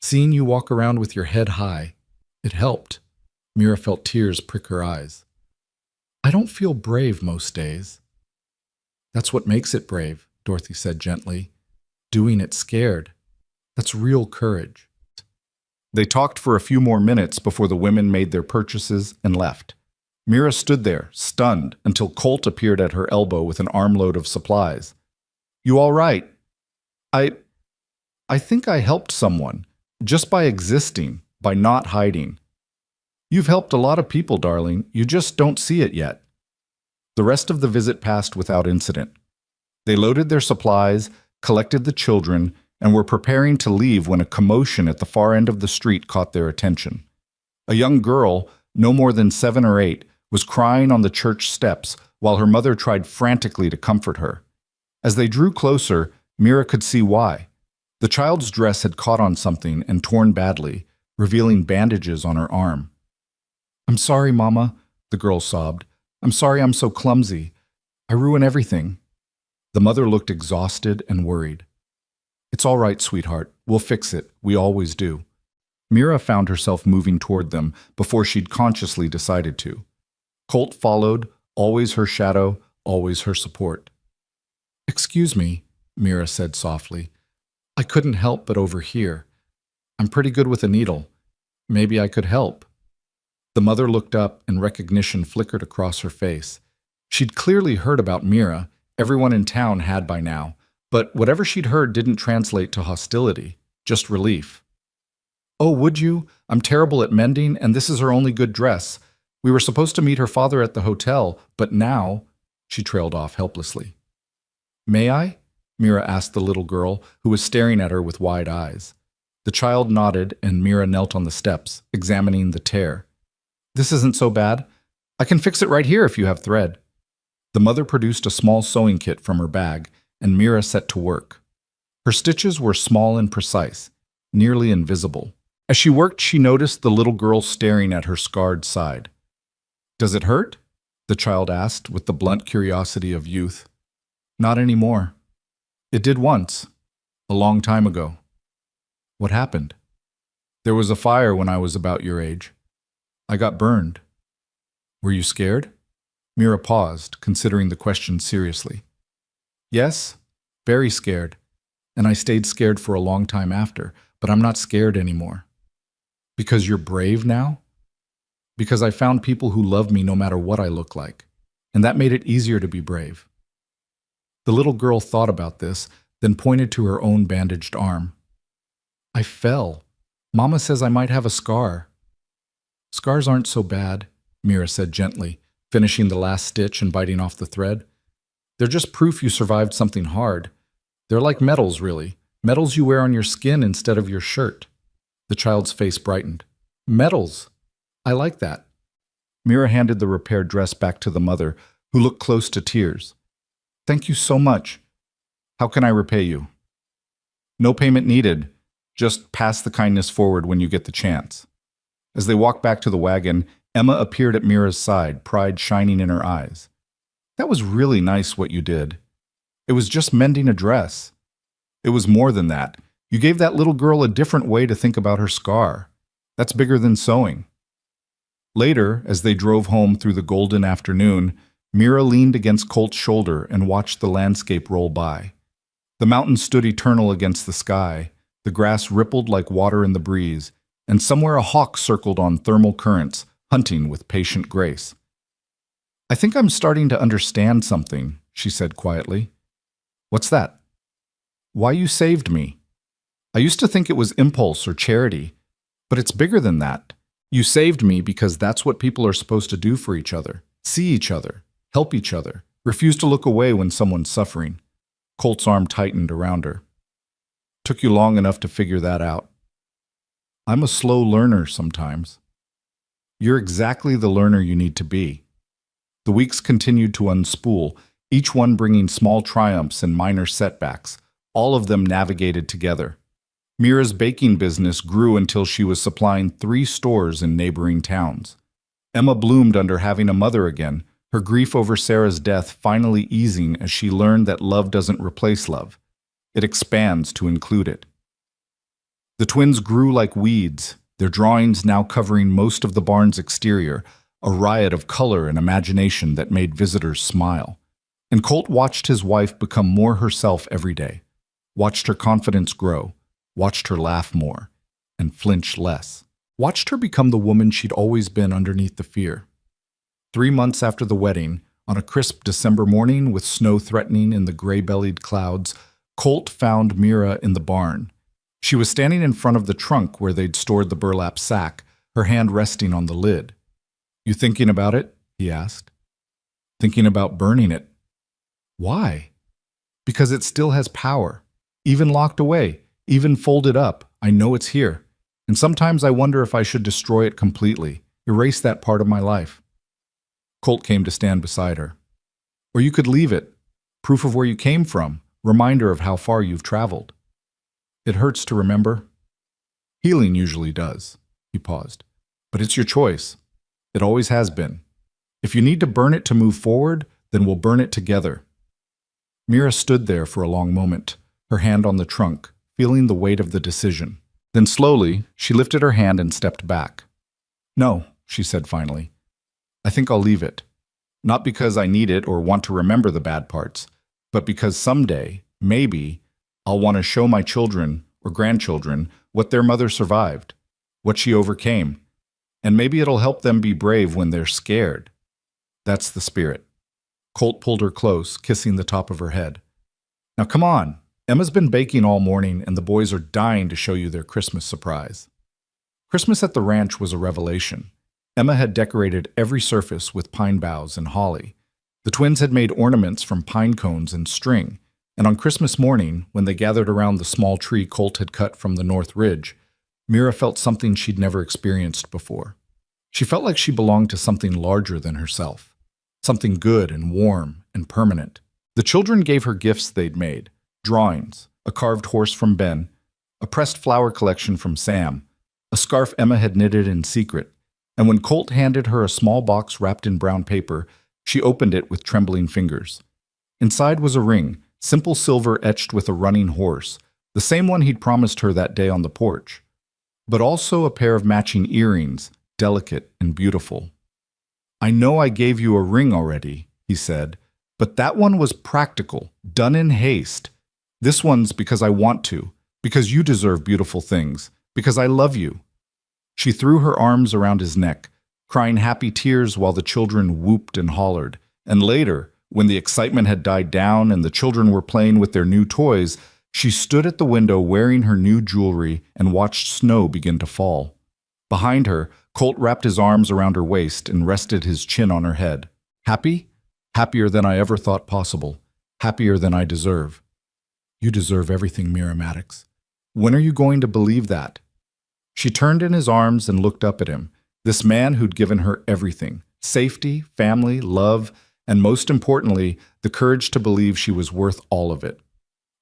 Seeing you walk around with your head high, it helped. Mira felt tears prick her eyes. I don't feel brave most days. That's what makes it brave, Dorothy said gently. Doing it scared. That's real courage. They talked for a few more minutes before the women made their purchases and left. Mira stood there, stunned, until Colt appeared at her elbow with an armload of supplies. You all right? I think I helped someone, just by existing, by not hiding. You've helped a lot of people, darling. You just don't see it yet. The rest of the visit passed without incident. They loaded their supplies, collected the children, and were preparing to leave when a commotion at the far end of the street caught their attention. A young girl, no more than 7 or 8, was crying on the church steps while her mother tried frantically to comfort her. As they drew closer, Mira could see why. The child's dress had caught on something and torn badly, revealing bandages on her arm. I'm sorry, Mama, the girl sobbed. I'm sorry I'm so clumsy. I ruin everything. The mother looked exhausted and worried. It's all right, sweetheart. We'll fix it. We always do. Mira found herself moving toward them before she'd consciously decided to. Colt followed, always her shadow, always her support. Excuse me, Mira said softly. I couldn't help but overhear. I'm pretty good with a needle. Maybe I could help. The mother looked up and recognition flickered across her face. She'd clearly heard about Mira. Everyone in town had by now, but whatever she'd heard didn't translate to hostility, just relief. Oh, would you? I'm terrible at mending, and this is her only good dress. We were supposed to meet her father at the hotel, but now... She trailed off helplessly. May I? Mira asked the little girl, who was staring at her with wide eyes. The child nodded, and Mira knelt on the steps, examining the tear. This isn't so bad. I can fix it right here if you have thread. The mother produced a small sewing kit from her bag, and Mira set to work. Her stitches were small and precise, nearly invisible. As she worked, she noticed the little girl staring at her scarred side. Does it hurt? The child asked with the blunt curiosity of youth. Not anymore. It did once, a long time ago. What happened? There was a fire when I was about your age. I got burned. Were you scared? Mira paused, considering the question seriously. Yes, very scared, and I stayed scared for a long time after, but I'm not scared anymore. Because you're brave now? Because I found people who love me no matter what I look like, and that made it easier to be brave. The little girl thought about this, then pointed to her own bandaged arm. I fell. Mama says I might have a scar. Scars aren't so bad, Mira said gently, finishing the last stitch and biting off the thread. They're just proof you survived something hard. They're like medals, really. Medals you wear on your skin instead of your shirt. The child's face brightened. Medals. I like that. Mira handed the repaired dress back to the mother, who looked close to tears. Thank you so much. How can I repay you? No payment needed. Just pass the kindness forward when you get the chance. As they walked back to the wagon, Emma appeared at Mira's side, pride shining in her eyes. That was really nice what you did. It was just mending a dress. It was more than that. You gave that little girl a different way to think about her scar. That's bigger than sewing. Later, as they drove home through the golden afternoon, Mira leaned against Colt's shoulder and watched the landscape roll by. The mountains stood eternal against the sky, the grass rippled like water in the breeze, and somewhere a hawk circled on thermal currents, hunting with patient grace. I think I'm starting to understand something, she said quietly. What's that? Why you saved me. I used to think it was impulse or charity, but it's bigger than that. You saved me because that's what people are supposed to do for each other. See each other, help each other, refuse to look away when someone's suffering. Colt's arm tightened around her. Took you long enough to figure that out. I'm a slow learner sometimes. You're exactly the learner you need to be. The weeks continued to unspool, each one bringing small triumphs and minor setbacks, all of them navigated together. Mira's baking business grew until she was supplying 3 stores in neighboring towns. Emma bloomed under having a mother again, her grief over Sarah's death finally easing as she learned that love doesn't replace love. It expands to include it. The twins grew like weeds, their drawings now covering most of the barn's exterior, a riot of color and imagination that made visitors smile. And Colt watched his wife become more herself every day, watched her confidence grow, watched her laugh more, and flinch less, watched her become the woman she'd always been underneath the fear. 3 months after the wedding, on a crisp December morning with snow threatening in the gray-bellied clouds, Colt found Mira in the barn. She was standing in front of the trunk where they'd stored the burlap sack, her hand resting on the lid. "You thinking about it?" he asked. "Thinking about burning it." "Why?" "Because it still has power. Even locked away, even folded up, I know it's here. And sometimes I wonder if I should destroy it completely, erase that part of my life." Colt came to stand beside her. "Or you could leave it. Proof of where you came from, reminder of how far you've traveled." "It hurts to remember." "Healing usually does." He paused. "But it's your choice. It always has been. If you need to burn it to move forward, then we'll burn it together." Mira stood there for a long moment, her hand on the trunk, feeling the weight of the decision. Then slowly, she lifted her hand and stepped back. "No," she said finally. "I think I'll leave it. Not because I need it or want to remember the bad parts, but because someday, maybe, I'll want to show my children or grandchildren what their mother survived, what she overcame, and maybe it'll help them be brave when they're scared. That's the spirit." Colt pulled her close, kissing the top of her head. "Now come on. Emma's been baking all morning, and the boys are dying to show you their Christmas surprise." Christmas at the ranch was a revelation. Emma had decorated every surface with pine boughs and holly. The twins had made ornaments from pine cones and string, and on Christmas morning, when they gathered around the small tree Colt had cut from the North Ridge, Mira felt something she'd never experienced before. She felt like she belonged to something larger than herself, something good and warm and permanent. The children gave her gifts they'd made: drawings, a carved horse from Ben, a pressed flower collection from Sam, a scarf Emma had knitted in secret, and when Colt handed her a small box wrapped in brown paper, she opened it with trembling fingers. Inside was a ring, simple silver etched with a running horse, the same one he'd promised her that day on the porch, but also a pair of matching earrings, delicate and beautiful. "I know I gave you a ring already," he said, "but that one was practical, done in haste. This one's because I want to, because you deserve beautiful things, because I love you." She threw her arms around his neck, crying happy tears while the children whooped and hollered. And later, when the excitement had died down and the children were playing with their new toys, she stood at the window wearing her new jewelry and watched snow begin to fall. Behind her, Colt wrapped his arms around her waist and rested his chin on her head. "Happy? Happier than I ever thought possible. Happier than I deserve." "You deserve everything, Mira Maddox. When are you going to believe that?" She turned in his arms and looked up at him, this man who'd given her everything: safety, family, love, and most importantly, the courage to believe she was worth all of it.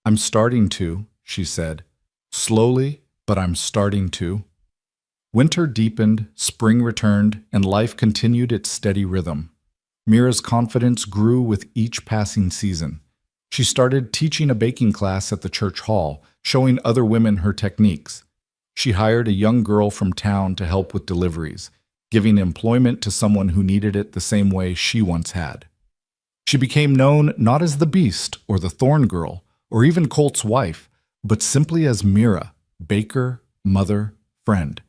"I'm starting to," she said. "Slowly, but I'm starting to." Winter deepened, spring returned, and life continued its steady rhythm. Mira's confidence grew with each passing season. She started teaching a baking class at the church hall, showing other women her techniques. She hired a young girl from town to help with deliveries, giving employment to someone who needed it the same way she once had. She became known not as the Beast or the Thorn Girl or even Colt's wife, but simply as Mira, baker, mother, friend.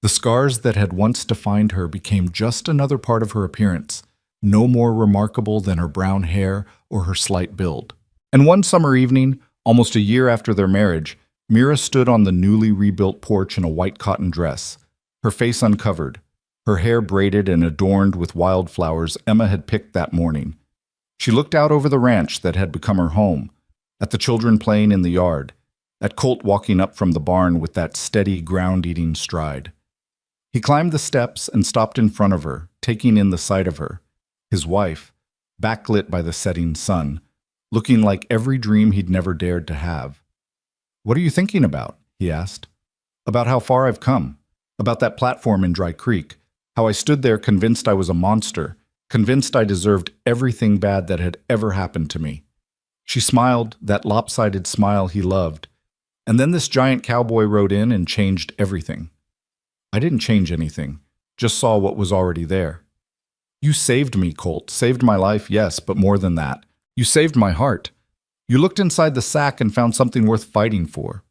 The scars that had once defined her became just another part of her appearance, no more remarkable than her brown hair or her slight build. And one summer evening, almost a year after their marriage, Mira stood on the newly rebuilt porch in a white cotton dress, her face uncovered, her hair braided and adorned with wildflowers Emma had picked that morning. She looked out over the ranch that had become her home, at the children playing in the yard, at Colt walking up from the barn with that steady, ground-eating stride. He climbed the steps and stopped in front of her, taking in the sight of her, his wife, backlit by the setting sun, looking like every dream he'd never dared to have. "What are you thinking about?" he asked. "About how far I've come, about that platform in Dry Creek, how I stood there convinced I was a monster, convinced I deserved everything bad that had ever happened to me." She smiled, that lopsided smile he loved. "And then this giant cowboy rode in and changed everything." "I didn't change anything, just saw what was already there." "You saved me, Colt, saved my life, yes, but more than that. You saved my heart. You looked inside the sack and found something worth fighting for."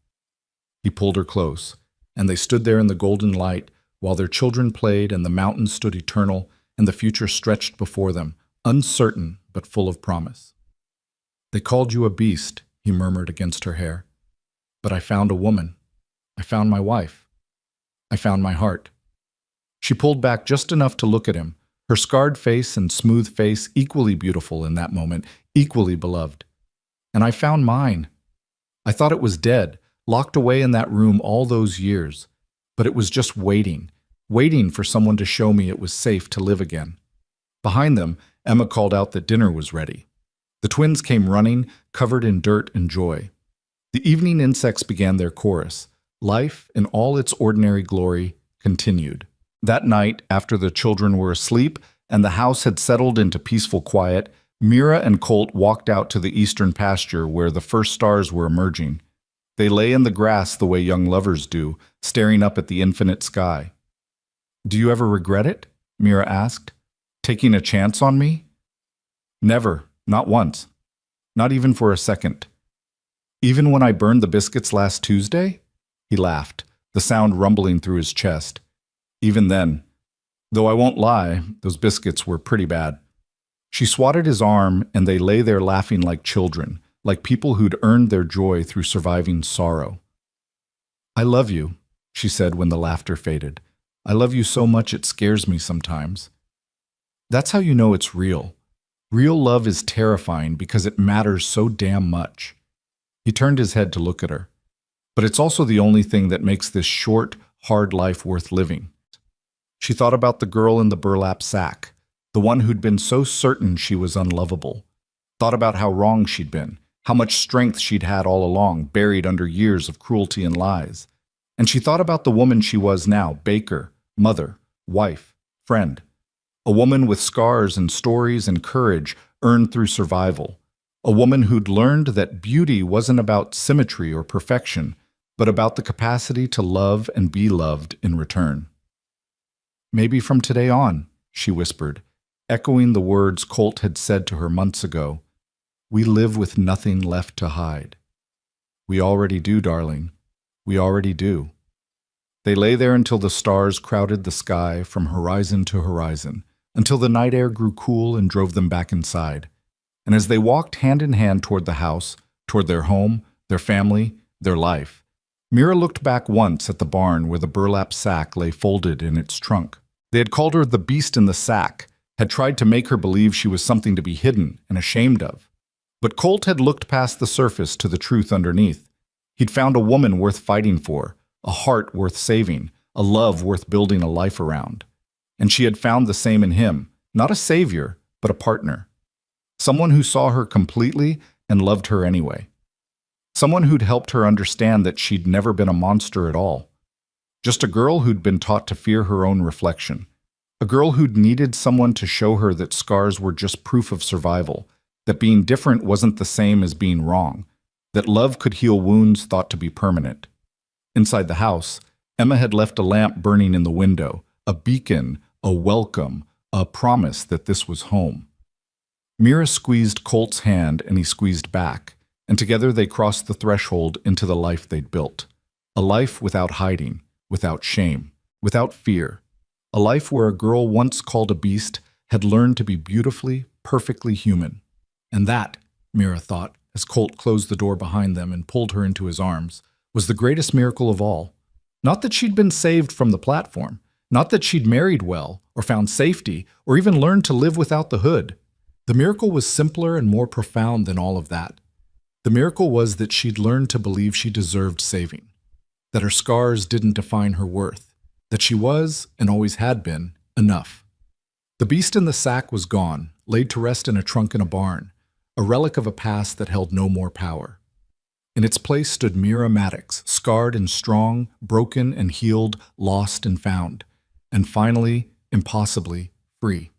He pulled her close, and they stood there in the golden light while their children played and the mountains stood eternal and the future stretched before them, uncertain but full of promise. "They called you a beast," he murmured against her hair. "But I found a woman. I found my wife. I found my heart." She pulled back just enough to look at him, her scarred face and smooth face equally beautiful in that moment, equally beloved. "And I found mine. I thought it was dead, locked away in that room all those years, but it was just waiting for someone to show me it was safe to live again." Behind them, Emma called out that dinner was ready. The twins came running, covered in dirt and joy. The evening insects began their chorus. Life, in all its ordinary glory, continued. That night, after the children were asleep and the house had settled into peaceful quiet, Mira and Colt walked out to the eastern pasture where the first stars were emerging. They lay in the grass the way young lovers do, staring up at the infinite sky. "Do you ever regret it?" Mira asked. "Taking a chance on me?" "Never, not once. Not even for a second." "Even when I burned the biscuits last Tuesday?" He laughed, the sound rumbling through his chest. "Even then. Though I won't lie, those biscuits were pretty bad." She swatted his arm, and they lay there laughing like children, like people who'd earned their joy through surviving sorrow. "I love you," she said when the laughter faded. "I love you so much it scares me sometimes." That's how you know it's real. Real love is terrifying because it matters so damn much. He turned his head to look at her. But it's also the only thing that makes this short, hard life worth living. She thought about the girl in the burlap sack, the one who'd been so certain she was unlovable. Thought about how wrong she'd been, how much strength she'd had all along, buried under years of cruelty and lies. And she thought about the woman she was now, baker, mother, wife, friend. A woman with scars and stories and courage earned through survival. A woman who'd learned that beauty wasn't about symmetry or perfection, but about the capacity to love and be loved in return. "Maybe from today on," she whispered, echoing the words Colt had said to her months ago, "we live with nothing left to hide." "We already do, darling. We already do." They lay there until the stars crowded the sky from horizon to horizon, until the night air grew cool and drove them back inside. And as they walked hand in hand toward the house, toward their home, their family, their life, Mira looked back once at the barn where the burlap sack lay folded in its trunk. They had called her the beast in the sack, had tried to make her believe she was something to be hidden and ashamed of. But Colt had looked past the surface to the truth underneath. He'd found a woman worth fighting for, a heart worth saving, a love worth building a life around. And she had found the same in him, not a savior, but a partner. Someone who saw her completely and loved her anyway. Someone who'd helped her understand that she'd never been a monster at all. Just a girl who'd been taught to fear her own reflection. A girl who'd needed someone to show her that scars were just proof of survival, that being different wasn't the same as being wrong, that love could heal wounds thought to be permanent. Inside the house, Emma had left a lamp burning in the window, a beacon, a welcome, a promise that this was home. Mira squeezed Colt's hand and he squeezed back, and together they crossed the threshold into the life they'd built. A life without hiding, without shame, without fear. A life where a girl once called a beast had learned to be beautifully, perfectly human. And that, Mira thought, as Colt closed the door behind them and pulled her into his arms, was the greatest miracle of all. Not that she'd been saved from the platform, not that she'd married well, or found safety, or even learned to live without the hood. The miracle was simpler and more profound than all of that. The miracle was that she'd learned to believe she deserved saving, that her scars didn't define her worth, that she was, and always had been, enough. The beast in the sack was gone, laid to rest in a trunk in a barn, a relic of a past that held no more power. In its place stood Mira Maddox, scarred and strong, broken and healed, lost and found, and finally, impossibly, free.